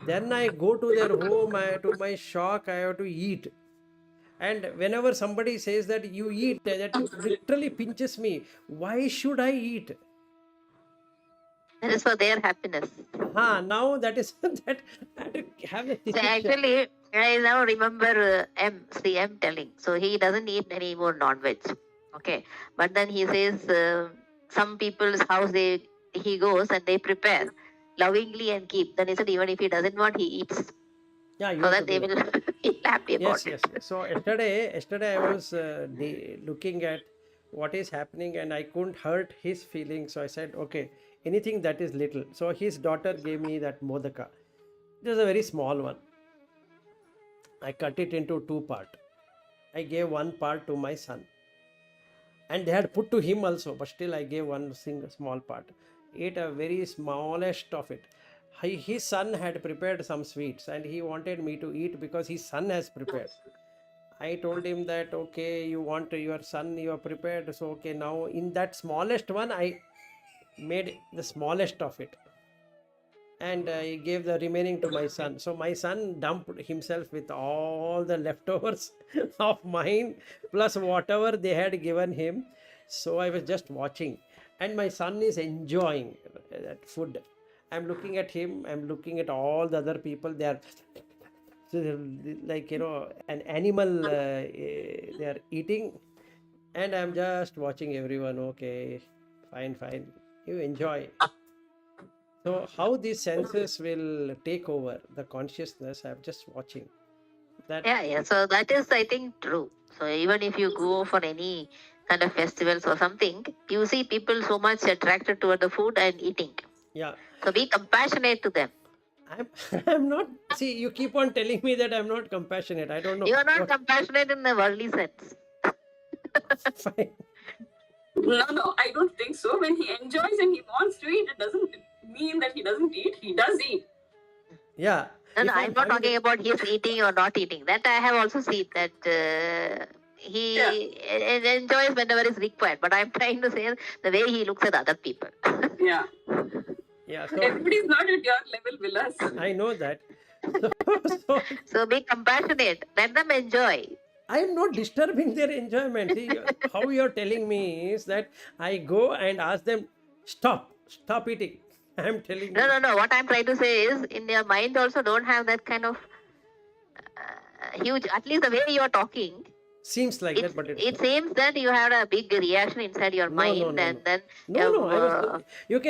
Then I go to their home. To my shock, I have to eat. And whenever somebody says that you eat, that literally pinches me. Why should I eat? That is for their happiness. Now that is that I have to have the So actually, I now remember Sri M telling. So he doesn't eat any more non-veg. Okay, but then he says some people's house he goes and they prepare lovingly and keep. Then he said even if he doesn't want, he eats. Yeah, you So have that to they do will feel happy about yes. it. So yesterday I was looking at what is happening, and I couldn't hurt his feelings. So I said, okay, anything that is little. So his daughter gave me that modaka. It was a very small one. I cut it into 2 parts. I gave one part to my son, and they had put to him also, but still I gave one single small part. Ate a very smallest of it. His son had prepared some sweets and he wanted me to eat because his son has prepared. I told him that, okay, you want your son, you are prepared. So, okay, now in that smallest one, I made the smallest of it. And I gave the remaining to my son. So my son dumped himself with all the leftovers of mine, plus whatever they had given him. So I was just watching. And my son is enjoying that food. I'm looking at him, I'm looking at all the other people. They are like, an animal, they are eating. And I'm just watching everyone. Okay, fine. You enjoy. So how these senses will take over the consciousness, I'm just watching. That Yeah. So that is, I think, true. So even if you go for any kind of festivals or something, you see people so much attracted toward the food and eating. Yeah. So be compassionate to them. I'm I'm not, see, you keep on telling me that I'm not compassionate. I don't know. You are not what- compassionate in the worldly sense. Fine. No, I don't think so. When he enjoys and he wants to eat, it doesn't mean that he doesn't eat. He does eat. Yeah. No, If no, I'm not having talking about his eating or not eating. That I have also seen that he enjoys whenever is required. But I'm trying to say the way he looks at other people. Yeah. Yeah. So Everybody's not at your level, Vilas. I know that. So So be compassionate. Let them enjoy. I am not disturbing their enjoyment. See, how you're telling me is that I go and ask them, stop eating. I'm telling you. No. What I'm trying to say is, in your mind also don't have that kind of huge. At least the way you are talking, Seems like that, but it seems that you had a big reaction inside your mind, and then no. I was. uh, You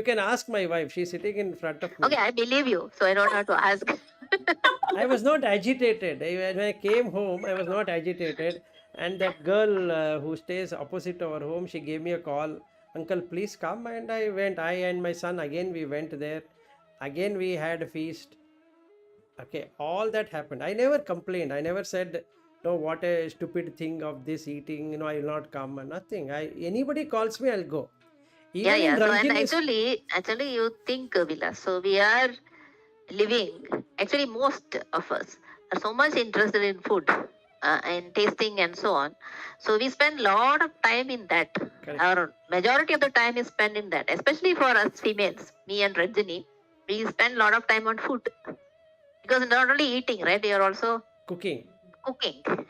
can ask my wife. She's sitting in front of me. okay, I believe you, so I don't have to ask. I was not agitated. When I came home, I was not agitated. And that girl who stays opposite our home, she gave me a call. Uncle, please come. And I went. I and my son, again, we went there. Again, we had a feast. Okay, all that happened. I never complained. I never said, no, what a stupid thing of this eating. I will not come. Nothing. Anybody calls me, I'll go. Even in So, and Rankin actually, you think, Vilas. So we are living. Actually, most of us are so much interested in food and tasting and so on. So we spend a lot of time in that. Correct. Our majority of the time is spent in that. Especially for us females, me and Ranjini, we spend a lot of time on food. Because not only eating, right? You're also cooking.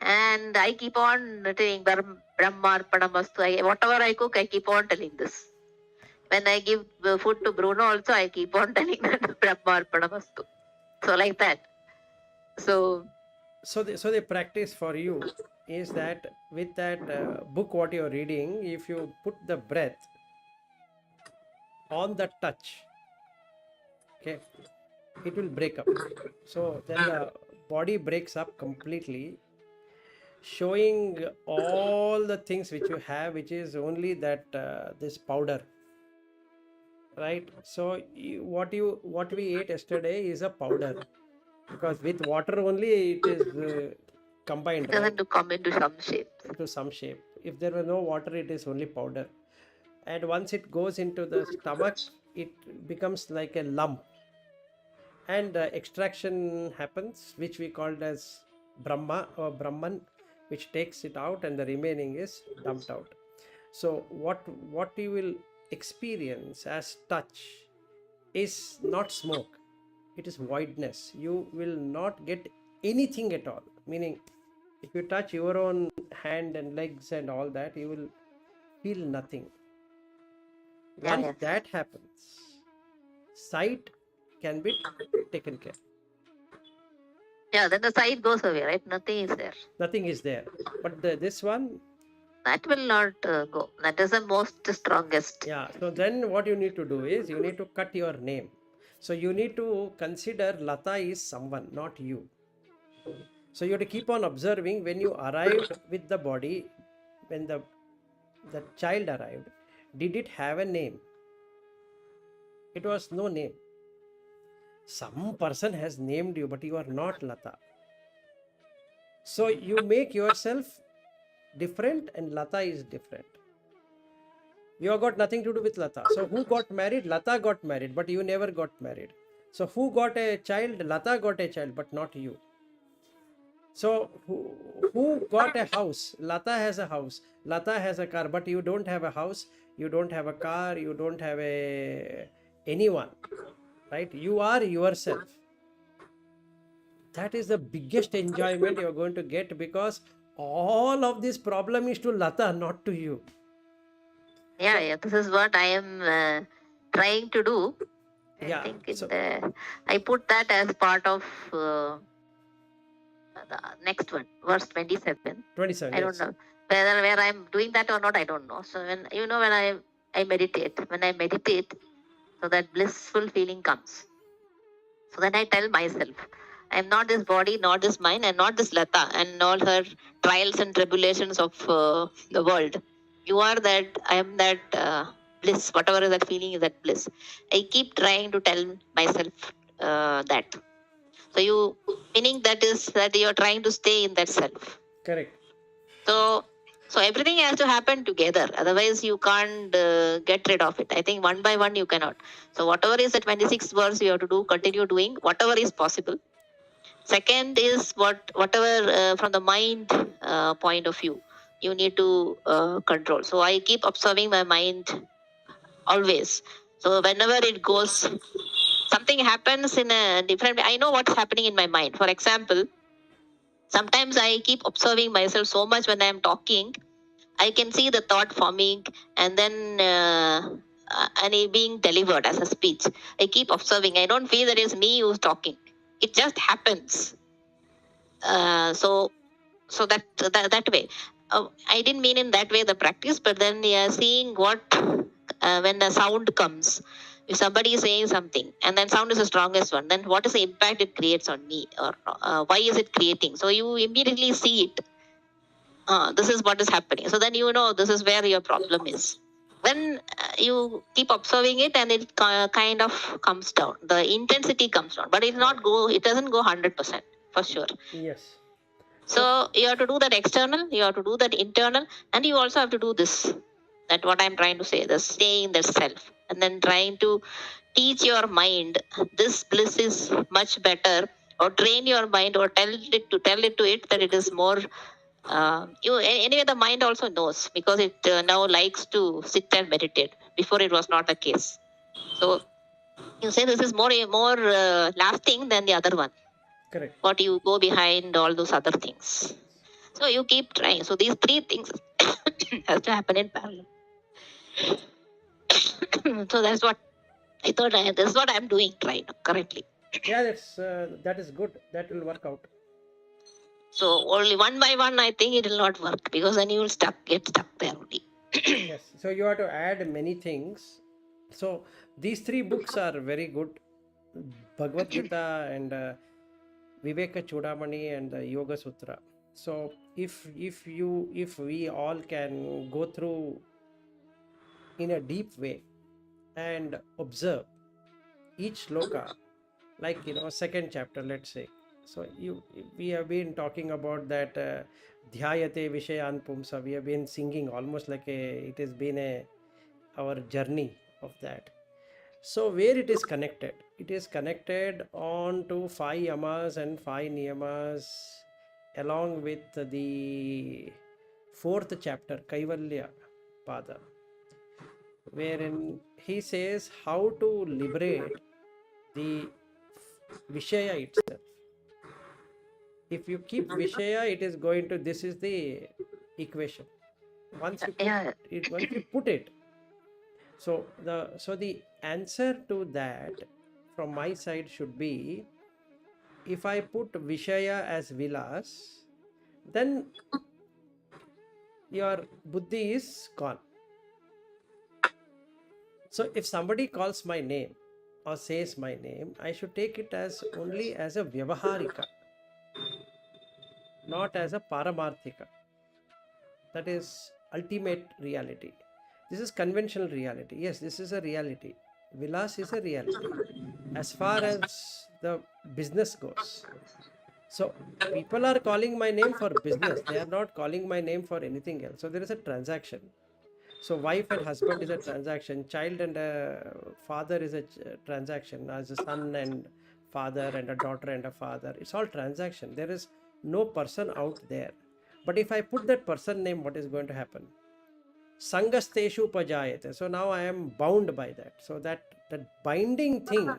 And I keep on telling Brahmarpanamastu. Whatever I cook, I keep on telling this. When I give food to Bruno also, I keep on telling that Brahmarpanamastu. So like that. So the practice for you is that with that book what you're reading, if you put the breath on the touch, okay, it will break up. So then the body breaks up completely, showing all the things which you have, which is only that this powder, right? So what we ate yesterday is a powder, because with water only it is combined, it doesn't right? to come into some shape. Into some shape. If there were no water, it is only powder. And once it goes into the stomach, it becomes like a lump. And extraction happens, which we called as Brahma or Brahman, which takes it out, and the remaining is dumped out. So what you will experience as touch is not smoke, it is voidness. You will not get anything at all. Meaning, if you touch your own hand and legs and all that, you will feel nothing. Once that happens, sight can be taken care. Yeah, then the sight goes away, right? Nothing is there. Nothing is there. But this one, that will not go. That is the most strongest. Yeah. So then what you need to do is you need to cut your name. So you need to consider Lata is someone, not you. So you have to keep on observing when you arrived with the body, when the child arrived, did it have a name? It was no name. Some person has named you, but you are not Lata. So you make yourself different, and Lata is different. You have got nothing to do with Lata. So who got married? Lata got married, but you never got married. So who got a child? Lata got a child, but not you. So who got a house? Lata has a house. Lata has a car, but you don't have a house. You don't have a car. You don't have anyone. Right? You are yourself. That is the biggest enjoyment you are going to get, because all of this problem is to Lata, not to you. Yeah. This is what I am trying to do. Yeah. I think I put that as part of the next one, verse 27. 27. I don't know where I'm doing that or not. I don't know. So when I meditate, so that blissful feeling comes. So then I tell myself, I'm not this body, not this mind, and not this Lata and all her trials and tribulations of the world. You are that, I am that bliss, whatever is that feeling is that bliss. I keep trying to tell myself that. So you, meaning that is that you're trying to stay in that self. Correct. So, so everything has to happen together. Otherwise, you can't get rid of it. I think one by one you cannot. So whatever is the 26th verse you have to do, continue doing whatever is possible. Second is whatever from the mind point of view you need to control. So I keep observing my mind always. So whenever it goes, something happens in a different way. I know what's happening in my mind. For example, sometimes I keep observing myself so much when I am talking. I can see the thought forming and then and it being delivered as a speech. I keep observing. I don't feel that it's me who's talking. It just happens. So that way. I didn't mean in that way the practice, but then seeing what when the sound comes. If somebody is saying something and then sound is the strongest one, then what is the impact it creates on me, or why is it creating? So you immediately see it. This is what is happening. So then you know this is where your problem is. When you keep observing it and it kind of comes down, the intensity comes down, but it not go. It doesn't go 100% for sure. Yes. So you have to do that external, you have to do that internal, and you also have to do this. That's what I'm trying to say. The stay in the self, and then trying to teach your mind this bliss is much better, or train your mind, or tell it to it that it is more. Anyway, the mind also knows because it now likes to sit and meditate. Before it was not the case. So you say this is more lasting than the other one. Correct. What you go behind all those other things. So you keep trying. So these three things has to happen in parallel. So that's what I thought. This is what I'm doing right now, currently. Yeah, that is good. That will work out. So only one by one, I think it will not work because then you will get stuck there only. Yes. So you have to add many things. So these three books are very good. Bhagvadgita and Vivekachudamani and the Yoga Sutra. So if we all can go through in a deep way and observe each shloka, like second chapter, let's say. So we have been talking about that dhyayate vishayan pumsa. We have been singing almost like it has been our journey of that. So where it is connected? It is connected on to 5 yamas and 5 niyamas, along with the 4th chapter, Kaivalya Pada, wherein he says how to liberate the Vishaya itself. If you keep Vishaya, it is going to, this is the equation. Once you put it, so the answer to that from my side should be, if I put Vishaya as Vilas, then your buddhi is gone. So if somebody calls my name or says my name, I should take it as only as a Vyavaharika, not as a Paramarthika. That is ultimate reality. This is conventional reality. Yes, this is a reality. Vilas is a reality as far as the business goes. So people are calling my name for business. They are not calling my name for anything else. So there is a transaction. So wife and husband is a transaction. Child and a father is a transaction. As a son and father and a daughter and a father. It's all transaction. There is no person out there. But if I put that person name, what is going to happen? Sangasteshu pajayate. So now I am bound by that. So that binding thing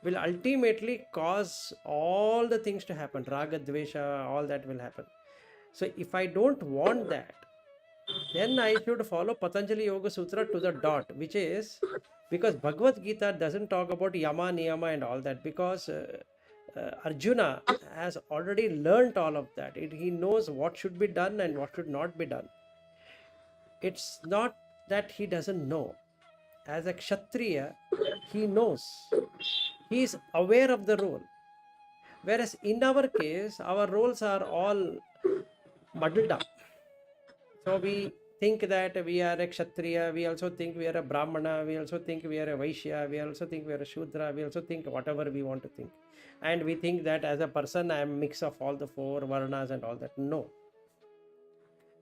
will ultimately cause all the things to happen. Raga, dvesha, all that will happen. So if I don't want that, then I should follow Patanjali Yoga Sutra to the dot, which is, because Bhagavad-gita doesn't talk about yama, niyama and all that, because Arjuna has already learnt all of that. He knows what should be done and what should not be done. It's not that he doesn't know. As a Kshatriya, he knows. He is aware of the role. Whereas in our case, our roles are all muddled up. So we think that we are a Kshatriya, we also think we are a Brahmana, we also think we are a Vaishya, we also think we are a Shudra, we also think whatever we want to think. And we think that as a person, I am a mix of all the four Varnas and all that. No.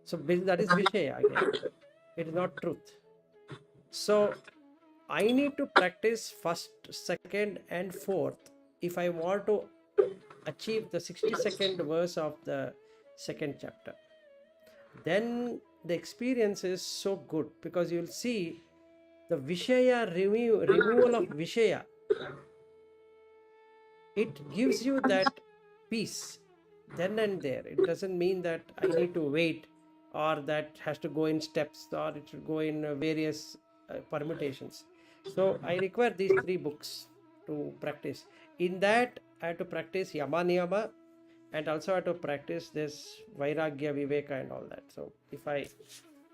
So that is Vishaya again. It is not truth. So I need to practice first, second, and fourth if I want to achieve the 62nd verse of the second chapter. Then the experience is so good because you'll see the Vishaya removal of Vishaya. It gives you that peace then and there. It doesn't mean that I need to wait or that has to go in steps or it should go in various permutations. So I require these 3 books to practice. In that, I have to practice Yama Niyama and also I have to practice this Vairagya, Viveka and all that. So if I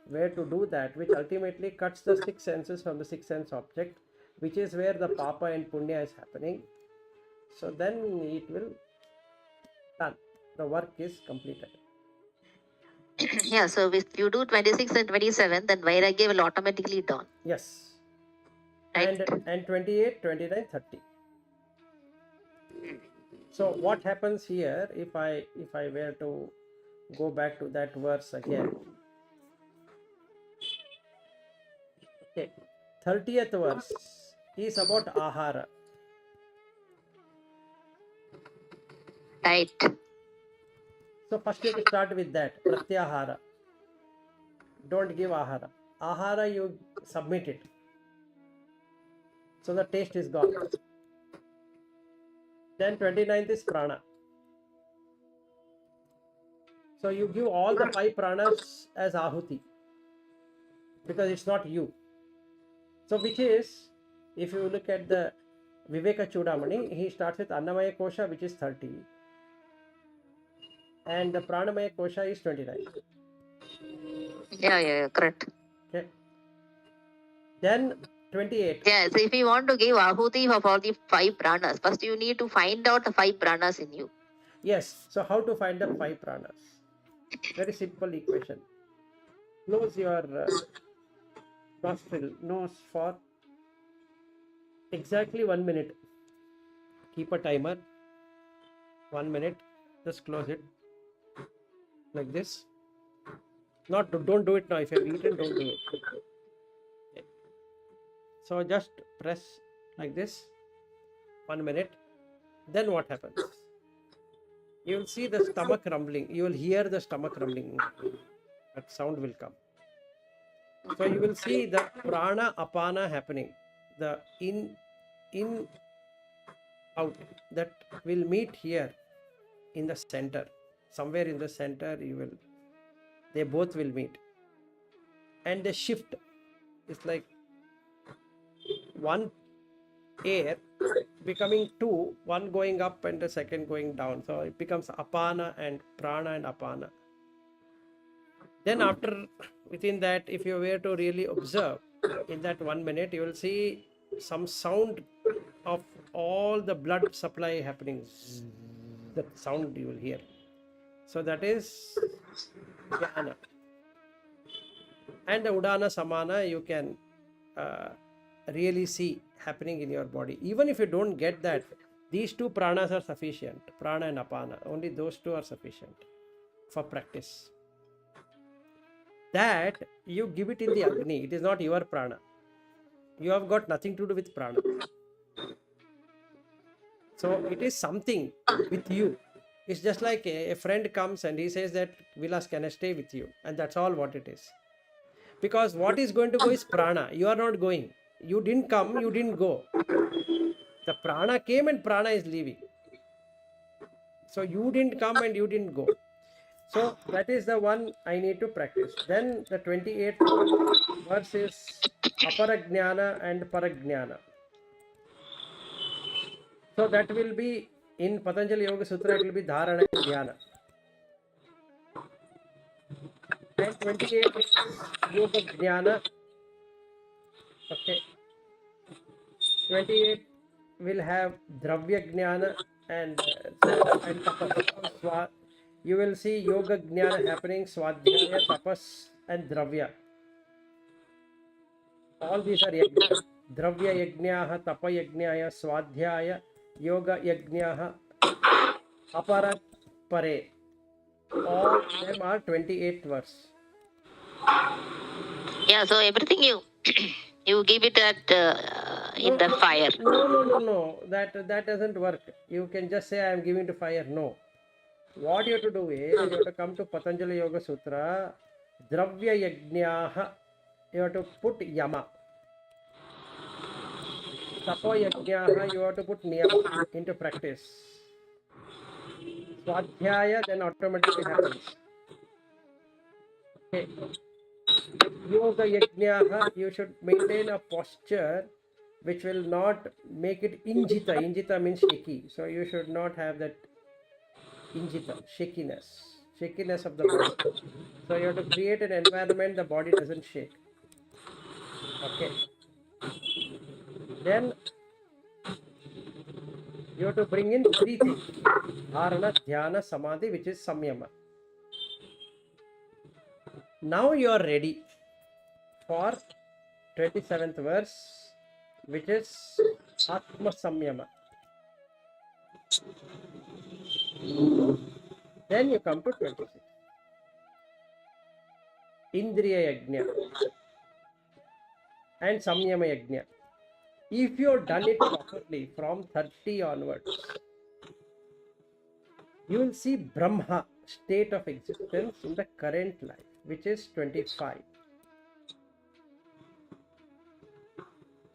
were to do that, which ultimately cuts the 6 senses from the 6 sense object, which is where the Papa and Punya is happening. So then it will done. The work is completed. Yeah, so if you do 26 and 27, then Vairagya will automatically dawn. Yes. Right. And 28, 29, 30. So what happens here if I were to go back to that verse again? Okay. 30th verse is about ahara. Right. So first you have to start with that. Pratyahara. Don't give ahara. Ahara you submit it. So the taste is gone. Then 29th is prana. So you give all the 5 pranas as ahuti because it's not you. So which is, if you look at the Vivekachudamani, he starts with Annamaya Kosha, which is 30. And the Pranamaya Kosha is 29. Yeah, correct. Okay. Then 28. Yeah, so if you want to give ahuti of all the 5 pranas, first you need to find out the 5 pranas in you. Yes. So how to find the 5 pranas? Very simple equation. Close your nose for exactly 1 minute. Keep a timer. 1 minute. Just close it like this. Don't do it now. If you have eaten, don't do it. Okay. So just press like this. 1 minute. Then what happens? You will see the stomach rumbling. You will hear the stomach rumbling. That sound will come. So you will see the prana apana happening. The in out that will meet here in the center. Somewhere in the center they both will meet. And the shift is like one air becoming 2, one going up and the second going down. So it becomes apana and prana and apana. Then after, within that, if you were to really observe in that 1 minute, you will see some sound of all the blood supply happening. That sound you will hear. So that is jnana. And the udana samana you can really see happening in your body. Even if you don't get that, these 2 pranas are sufficient. Prana and apana. Only those 2 are sufficient for practice. That you give it in the Agni. It is not your prana. You have got nothing to do with prana. So it is something with you. It's just like a friend comes and he says that, Vilas, can I stay with you? And that's all what it is. Because what is going to go is prana. You are not going. You didn't come, you didn't go. The prana came and prana is leaving. So you didn't come and you didn't go. So that is the one I need to practice. Then the 28th verse is Aparajnana and Paragnana. So that will be in Patanjali Yoga Sutra, it will be Dharana and Dhyana. And 28 is Yoga Jnana. Okay. 28 will have Dravya Jnana and tapas. You will see yoga jnana happening, swadhyaya, tapas, and dravya. All these are yajna. Dravya yajnaha, tapa yajnaya, swadhyaya, yoga yajnaha, aparat pare. All of them are 28th verse. Yeah, so everything you you give it at in the fire. No. That doesn't work. You can just say I am giving to fire. No. What you have to do is you have to come to Patanjali Yoga Sutra, Dravya Yajnaha. You have to put Yama. Tapo Yajnaha, you have to put Niyama into practice. Swadhyaya, then automatically happens. Okay. Yoga Yajnaha, you should maintain a posture which will not make it injita. Injita means shaky. So you should not have that injita, shakiness of the body. So you have to create an environment the body doesn't shake. Okay. Then you have to bring in 3 things: dharana, dhyana, samadhi, which is samyama. Now you are ready for 27th verse, which is atma samyama. Then you come to 26. Indriya yajna and samyama yajna. If you have done it properly from 30 onwards, you will see Brahma state of existence in the current life, which is 25.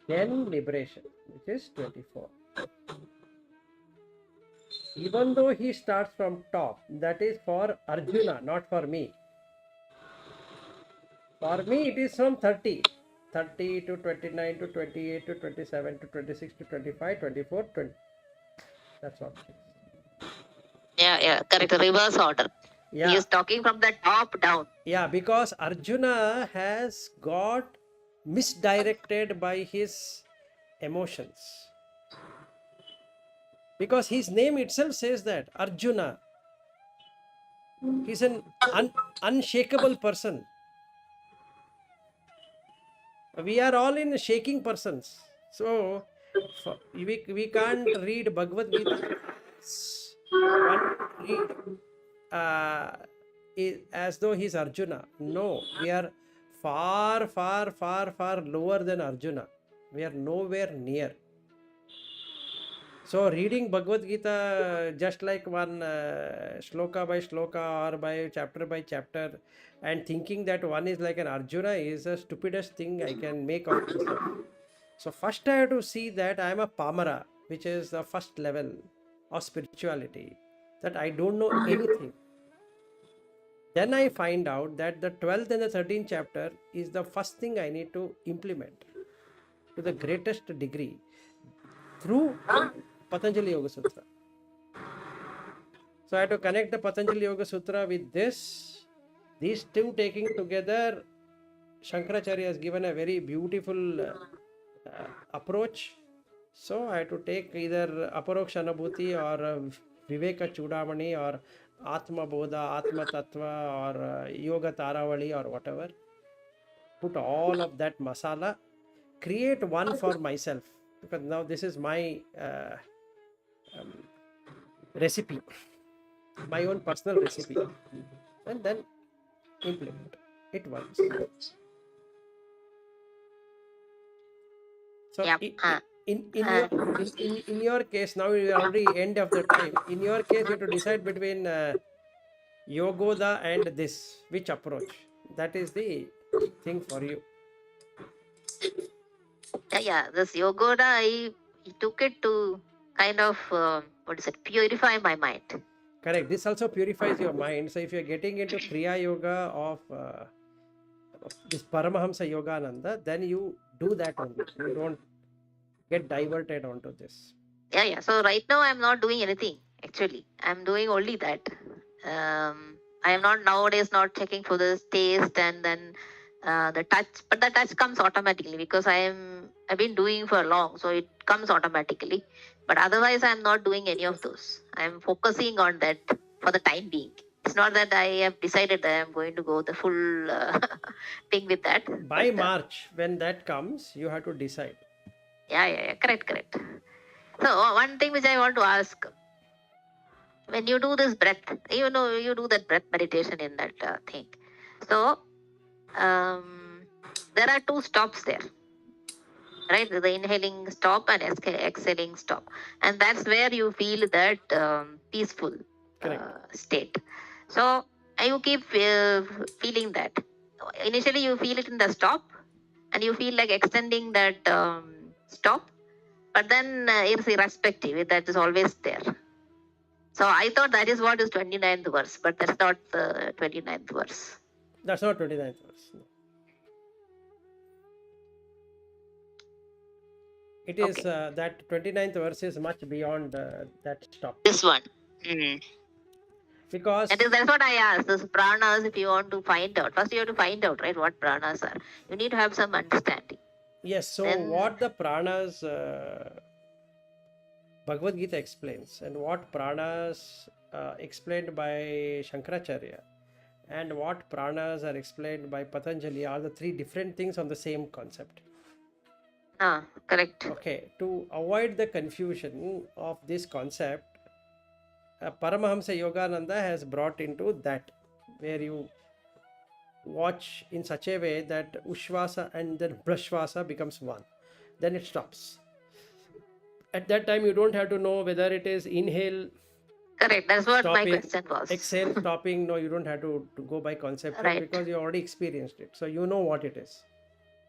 Then liberation, which is 24. Even though he starts from top, that is for Arjuna, not for me. For me, it is from 30 to 29 to 28 to 27 to 26 to 25, 24, 20. That's what it is. Yeah, correct. Reverse order. Yeah. He is talking from the top down. Yeah, because Arjuna has got misdirected by his emotions. Because his name itself says that Arjuna. He's an unshakable person. We are all in shaking persons. So we can't read Bhagvadgita as though he's Arjuna. No, we are far lower than Arjuna. We are nowhere near. So reading Bhagavad Gita just like one shloka by shloka or by chapter and thinking that one is like an Arjuna is the stupidest thing I can make of myself. So first I have to see that I am a Pamara, which is the first level of spirituality, that I don't know anything. Then I find out that the 12th and the 13th chapter is the first thing I need to implement to the greatest degree through Patanjali Yoga Sutra. So I have to connect the Patanjali Yoga Sutra with this. These two taking together, Shankaracharya has given a very beautiful approach. So I have to take either Aparoksha Anubhuti or Vivekachudamani or Atma Bodha, Atma Tattva or Yoga Taravali or whatever. Put all of that masala, create one for myself, because now this is my recipe, my own personal recipe, and then implement it once. So Yep. in your case, now you are already end of the time. In your case, you have to decide between Yogoda and this, which approach. That is the thing for you. Yeah. This Yogoda, I took it to kind of purify my mind. Correct. This also purifies your mind. So if you're getting into Kriya Yoga of this Paramahamsa Yogananda, then you do that only. You don't get diverted onto this. Yeah. So right now I'm not doing anything. Actually, I'm doing only that. I am not nowadays not checking for this taste and then the touch, but the touch comes automatically because I've been doing for long, so it comes automatically. But otherwise, I'm not doing any of those. I'm focusing on that for the time being. It's not that I have decided that I'm going to go the full thing with that. By but, March, when that comes, you have to decide. yeah, correct. So one thing which I want to ask, when you do this breath, you do that breath meditation in that thing. So there are two stops there, right? The inhaling stop and exhaling stop, and that's where you feel that peaceful Correct. state. So you keep feeling that. Initially, you feel it in the stop, and you feel like extending that stop, but then it's irrespective. That is always there. So I thought that is what is 29th verse, but that's not the 29th verse. That's not 29th verse. No. It is Okay. that 29th verse is much beyond that stop. This one. Mm. Because That's what I asked. This pranas, if you want to find out, first you have to find out, right, what pranas are. You need to have some understanding. yes, so Then, what the pranas Bhagvadgita explains, and what pranas explained by Shankaracharya, and what pranas are explained by Patanjali are the three different things on the same concept. correct. Okay, to avoid the confusion of this concept, Paramahamsa Yogananda has brought into that, where you watch in such a way that Ushvasa and then Brashvasa becomes one. Then it stops. At that time, you don't have to know whether it is inhale, Correct. That's what my stopping, question was. exhale, stopping. No, you don't have to go by concept Right. because you already experienced it. So you know what it is.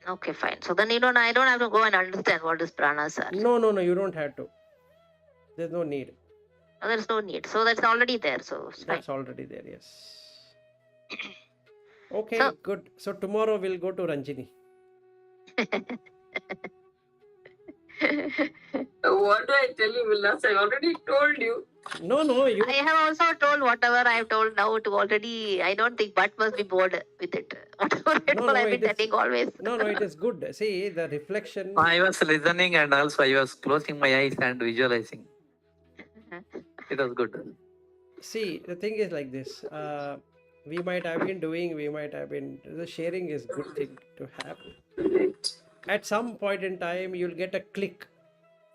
Okay, fine. So then I don't have to go and understand what is pranas are. No, you don't have to. There's no need. There's no need. So that's already there. So it's fine. That's already there, yes. Okay, So- good. So tomorrow we'll go to Ranjini. What do I tell you, Vilas? I already told you. No, you. I have also told whatever I have told now to already. I don't think Bhatt must be bored with it. Whatever I No, told, I've it been is- telling always. No, it is good. See, the reflection. I was listening and also I was closing my eyes and visualizing. It was good. See, the thing is like this. We might have been doing, the sharing is good thing to have. At some point in time, you'll get a click.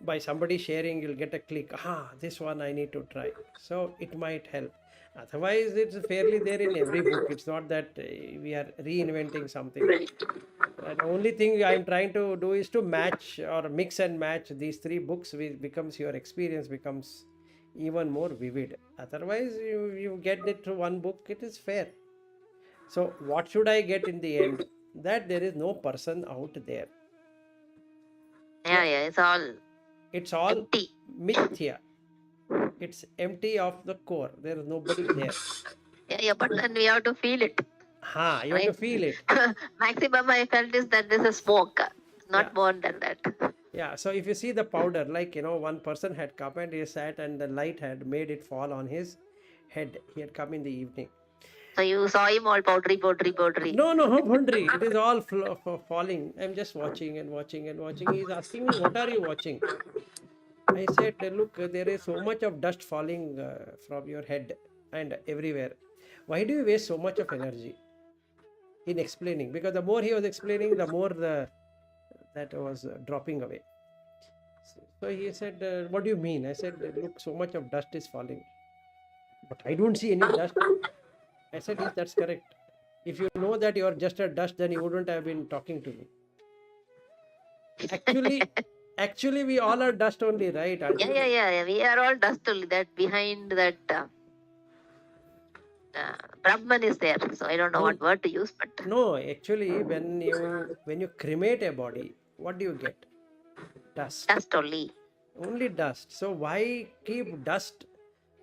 By somebody sharing, you'll get a click. This one I need to try. So it might help. Otherwise, it's fairly there in every book. It's not that we are reinventing something. The only thing I'm trying to do is to match or mix and match these three books, which becomes your experience becomes even more vivid. Otherwise, you get it through one book, it is fair. So what should I get in the end? That there is no person out there. Yeah, It's all empty. mithya. It's empty of the core. There is nobody there. Yeah, but then we have to feel it. You have to Right. feel it. Maximum I felt is that this is smoke, not Yeah. more than that. Yeah, so if you see the powder, like, one person had come and he sat and the light had made it fall on his head. He had come in the evening. So you saw him all powdery. No, boundary. It is all falling. I'm just watching and watching and watching. He's asking me, what are you watching? I said, look, there is so much of dust falling from your head and everywhere. Why do you waste so much of energy in explaining? Because the more he was explaining, the more that was dropping away. So he said, what do you mean? I said, look, so much of dust is falling. But I don't see any dust. I said, yes, that's correct. If you know that you are just a dust, then you wouldn't have been talking to me. Actually, we all are dust only, right? Yeah. We are all dust only. That behind that Brahman is there. So I don't know what word to use, but No, actually, when you cremate a body, what do you get? Dust. dust only. Only dust. So why keep dust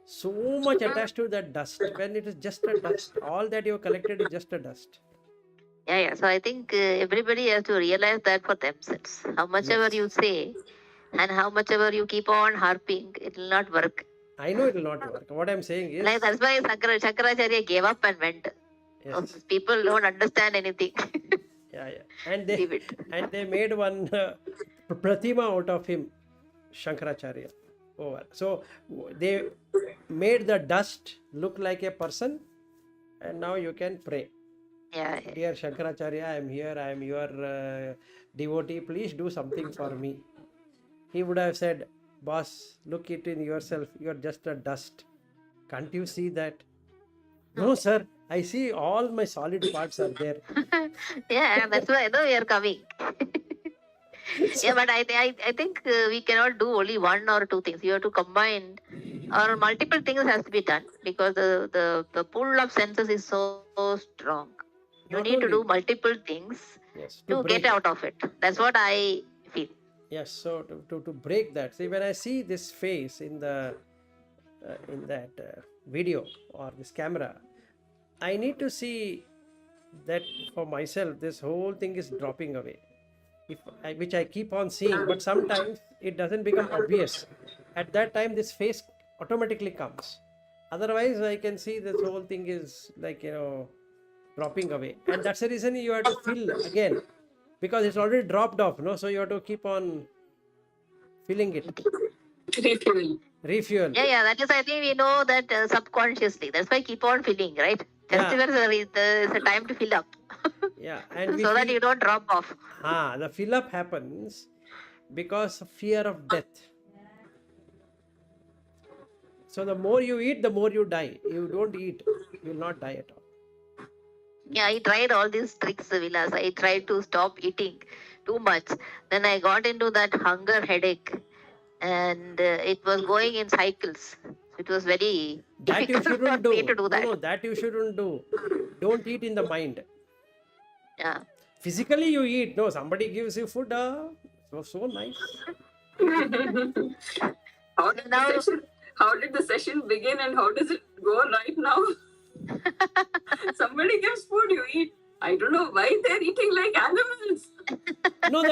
so much attached to that dust when it is just a dust? All that you have collected is just a dust. Yeah. So I think everybody has to realize that for themselves. How much ever you say and how much ever you keep on harping, it will not work. I know it will not work. What I'm saying is, Like that's why Shankaracharya gave up and went. yes. People don't understand anything. Yeah, yeah. And Leave it. they made one pratima out of him, Shankaracharya. Over. So they made the dust look like a person, and now you can pray. Yeah. Dear Shankaracharya, I am here. I am your devotee. Please do something for me. He would have said, boss, look it in yourself. You are just a dust. Can't you see that? No, sir. I see all my solid parts are there. Yeah, that's why I know we are coming. Yeah, but I think we cannot do only one or two things. You have to combine, or multiple things has to be done, because the pull of senses is so strong. You Not need to only, do multiple things yes, to to get break. out of it. That's what I feel. Yes, so to break that. See, when I see this face in the in that video or this camera, I need to see that for myself. This whole thing is dropping away. Which I keep on seeing, but sometimes it doesn't become obvious. At that time, this face automatically comes. Otherwise, I can see this whole thing is like, dropping away, and that's the reason you have to feel again, because it's already dropped off. No, so you have to keep on feeling it, Refuel. refuel. Yeah. That is, I think we know that subconsciously. That's why keep on feeling, right? Yeah. Festivals is a time to fill up. Yeah, and we So that feel, you don't drop off. the fill up happens because of fear of death. So the more you eat, the more you die. You don't eat, you will not die at all. Yeah, I tried all these tricks, Vilas. I tried to stop eating too much. Then I got into that hunger headache, and it was going in cycles. It was very That you difficult for shouldn't me do. to do that. No, that you shouldn't do. Don't eat in the mind. Yeah. Physically, you eat. No, somebody gives you food. So nice. How did the session begin and how does it go right now? Somebody gives food, you eat. I don't know why they're eating like animals. No,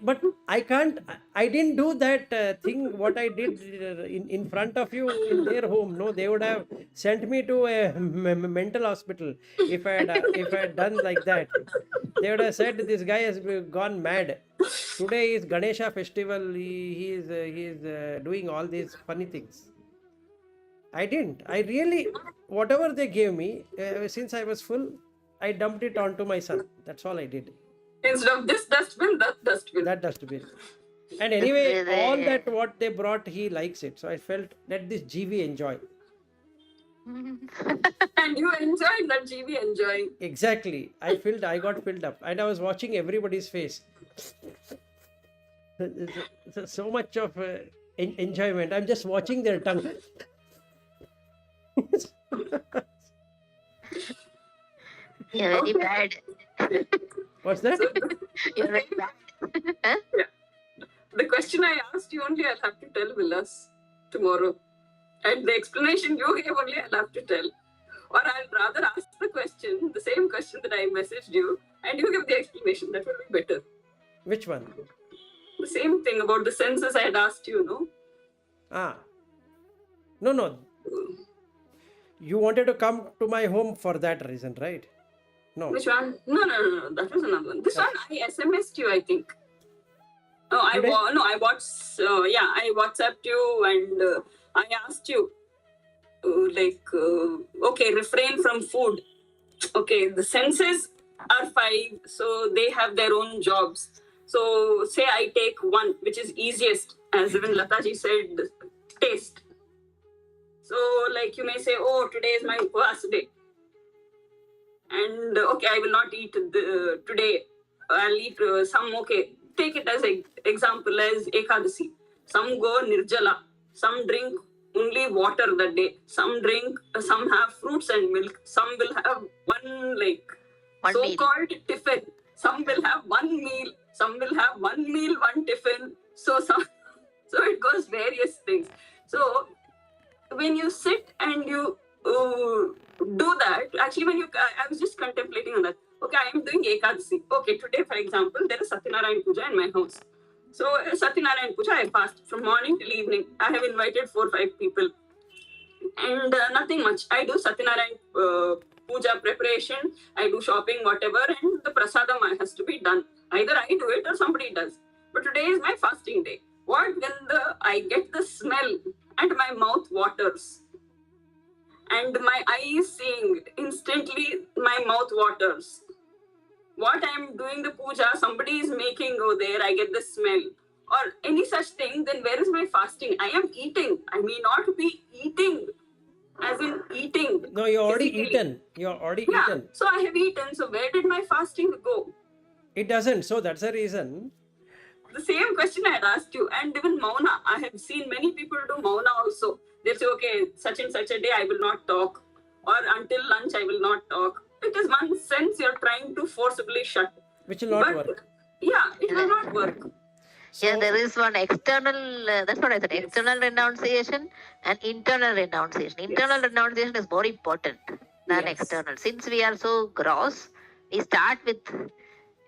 but I can't. I didn't do that thing. What I did in front of you in their home. No, they would have sent me to a mental hospital if I had done like that. They would have said this guy has gone mad. Today is Ganesha festival. He is doing all these funny things. I didn't. I really, whatever they gave me, since I was full, I dumped it onto my son. That's all I did. Instead of this dustbin, that dustbin. That dustbin. And anyway, all that what they brought, he likes it. So I felt, let this GV enjoy. And you enjoyed that GB enjoying. Exactly. I got filled up. And I was watching everybody's face. So much of enjoyment. I'm just watching their tongue. You're very bad. What's that? You're very bad. Huh? The question I asked you only I'll have to tell Vilas tomorrow. And the explanation you gave only I'll have to tell. Or I'll rather ask the same question that I messaged you, and you give the explanation. That will be better. Which one? The same thing about the senses I had asked you, no? No. You wanted to come to my home for that reason, right? No. Which one? No. That was another one. This one I SMS'd you, I think. Oh, I WhatsApped you and I asked you, okay, refrain from food. Okay, the senses are 5, so they have their own jobs. So say I take one, which is easiest, as even Lataji said, taste. So like you may say, oh, today is my upvas day. And okay, I will not eat today. I'll eat some, okay. Take it as an example as Ekadasi. Some go Nirjala. Some drink only water that day. Some have fruits and milk. Some will have one so-called tiffin. Some will have one meal. Some will have one meal, one tiffin. So it goes various things. So when you sit and you do that, actually I was just contemplating on that. Okay, I am doing Ekadasi. Okay, today, for example, there is Satyanarayan Puja in my house. So, Satyanarayan Puja, I fast from morning till evening. I have invited 4 or 5 people. And nothing much. I do Satyanarayan puja preparation, I do shopping, whatever, and the prasadam has to be done. Either I do it or somebody does. But today is my fasting day. What when I get the smell and my mouth waters and my eyes seeing, instantly my mouth waters. What I'm doing the puja, somebody is making over there, I get the smell or any such thing, then where is my fasting? I am eating. I may not be eating as in eating. No, you already physically. eaten. You already eaten. So I have eaten. So where did my fasting go? It doesn't. So that's the reason. The same question I had asked you. And even Mauna, I have seen many people do Mauna also. They'll say, okay, such and such a day I will not talk. Or until lunch I will not talk. It is one sense you're trying to forcibly shut. Which will not work. Yeah, it will not work. Yeah, So- there is one external, that's what I said, external renunciation and internal renunciation. Internal renunciation is more important than Yes. external. Since we are so gross, we start with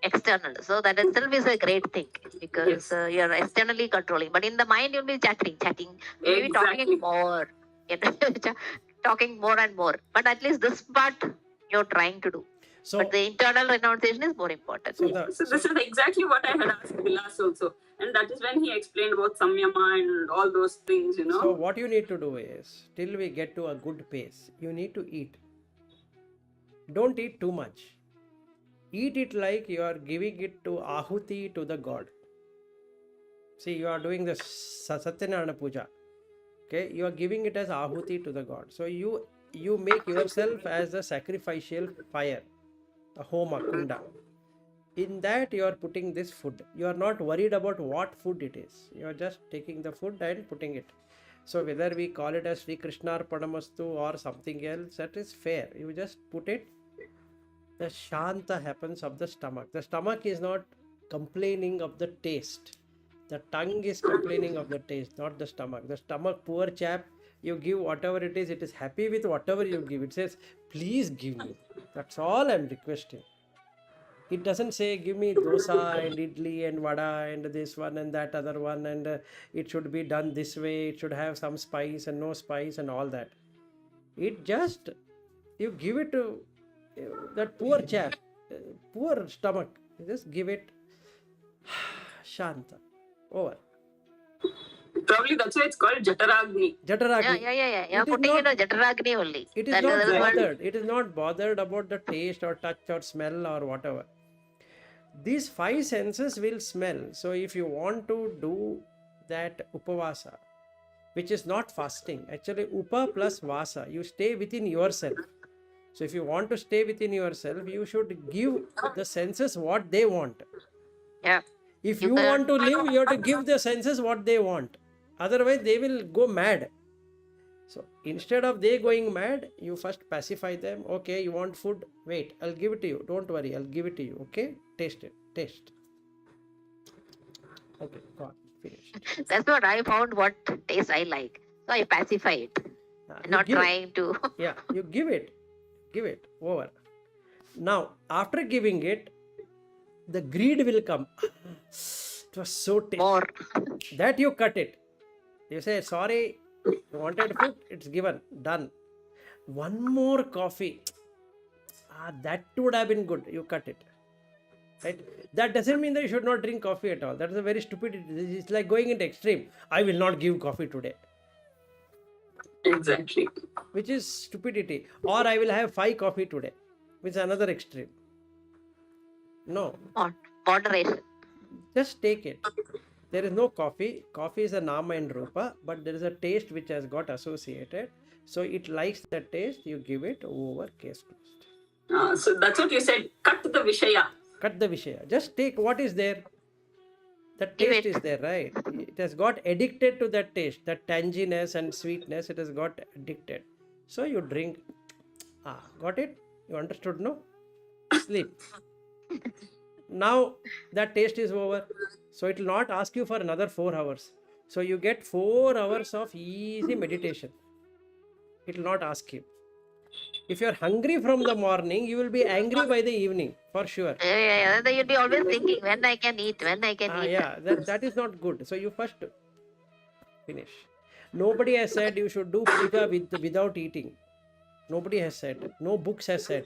external. So that itself is a great thing because you are externally controlling. But in the mind, you'll be chatting, maybe Exactly. talking more, talking more and more. But at least this part you're trying to do. So, But the internal renunciation is more important. so So this is exactly what I had asked Vilas also. And that is when he explained about samyama and all those things, So what you need to do is, till we get to a good pace, you need to eat. Don't eat too much. Eat it like you are giving it to ahuti to the god. See, you are doing the Satyanarayana puja. Okay, you are giving it as ahuti to the god. So you make yourself as a sacrificial fire, a homa kunda. In that you are putting this food. You are not worried about what food it is. You are just taking the food and putting it. So whether we call it as Sri Krishna Arpanamastu or something else, that is fair. You just put it. The shanta happens of the stomach. The stomach is not complaining of the taste. The tongue is complaining of the taste, not the stomach. The stomach, poor chap, you give whatever it is happy with whatever you give. It says, please give me. That's all I'm requesting. It doesn't say give me dosa and idli and vada and this one and that other one and it should be done this way, it should have some spice and no spice and all that. It just, you give it to that poor chap, poor stomach, you just give it shanta, over. Probably that's why it's called Jataragni. Jataragni. Yeah. You're It is putting not- it on Jataragni only. It is That not is one- bothered. It is not bothered about the taste or touch or smell or whatever. These five senses will smell. So if you want to do that upavasa, which is not fasting, actually upa plus vasa, you stay within yourself. So if you want to stay within yourself, you should give the senses what they want. Yeah. If You you can- want to live, you have to give the senses what they want. Otherwise, they will go mad. So instead of they going mad, you first pacify them. Okay, you want food? Wait, I'll give it to you. Don't worry, I'll give it to you. Okay, taste it. Taste. Okay, go on. Finish. That's what I found what taste I like. So I pacify it. You Not give it. trying to. Yeah, you give it. Give it. Over. Now, after giving it, the greed will come. It was so tasty. More. That you cut it. You say, sorry, you wanted food, it's given, done. One more coffee. That would have been good. You cut it. Right? That doesn't mean that you should not drink coffee at all. That is a very stupid. It's like going into extreme. I will not give coffee today, Exactly. which is stupidity. Or I will have 5 coffee today, which is another extreme. No, Moderation. just take it. There is no coffee. Coffee is a nama and rupa, but there is a taste which has got associated. So it likes that taste, you give it, over, case closed. So that's what you said. Cut the Vishaya. Cut the Vishaya. Just take what is there. That Give taste it. is there, right? It has got addicted to that taste, that tanginess and sweetness, it has got addicted. So you drink. Got it? You understood, no? Sleep. Now that taste is over. So it will not ask you for another 4 hours. So you get 4 hours of easy meditation. It will not ask you. If you are hungry from the morning, you will be angry by the evening, for sure. Yeah. Then you'll be always thinking when I can eat, when I can eat. Yeah, that is not good. So you first finish. Nobody has said you should do puja without eating. Nobody has said. No books has said.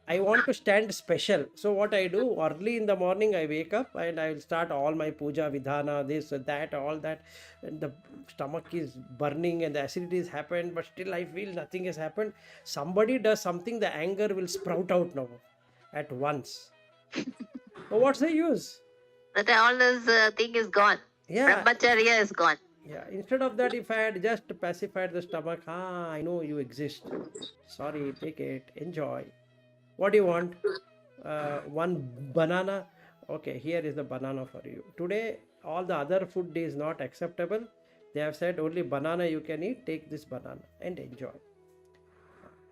I want to stand special. So what I do, early in the morning, I wake up and I will start all my puja, vidhana, this, that, all that. And the stomach is burning and the acidity has happened, but still I feel nothing has happened. Somebody does something, the anger will sprout out now at once. So what's the use? That all this thing is gone. Yeah. Brahmacharya is gone. Yeah. Instead of that, if I had just pacified the stomach, I know you exist. Sorry, take it, enjoy. What do you want? One banana? Okay, here is the banana for you. Today, all the other food is not acceptable. They have said only banana you can eat. Take this banana and enjoy.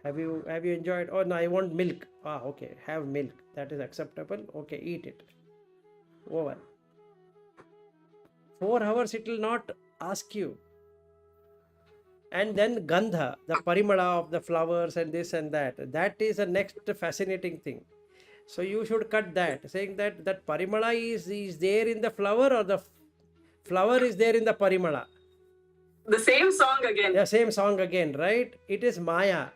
Have you enjoyed? Oh no, I want milk. Okay, have milk. That is acceptable. Okay, eat it. Over. 4 hours it will not ask you. And then gandha, the parimala of the flowers and this and that. That is the next fascinating thing. So you should cut that, saying that parimala is there in the flower, or the flower is there in the parimala. The same song again. Yeah, same song again, right? It is Maya.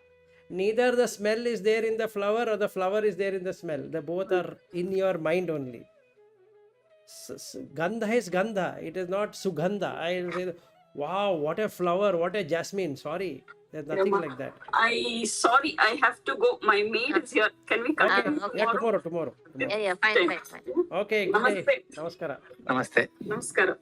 Neither the smell is there in the flower or the flower is there in the smell. They both are in your mind only. Gandha is gandha. It is not sugandha. I will say, wow, what a flower, what a jasmine. Sorry, there's nothing like that. Sorry, I have to go. My maid is here. Can we continue? Okay. Yeah, tomorrow. Yeah, fine. Okay, good day. Namaste. Namaskara. Namaste. Namaskara.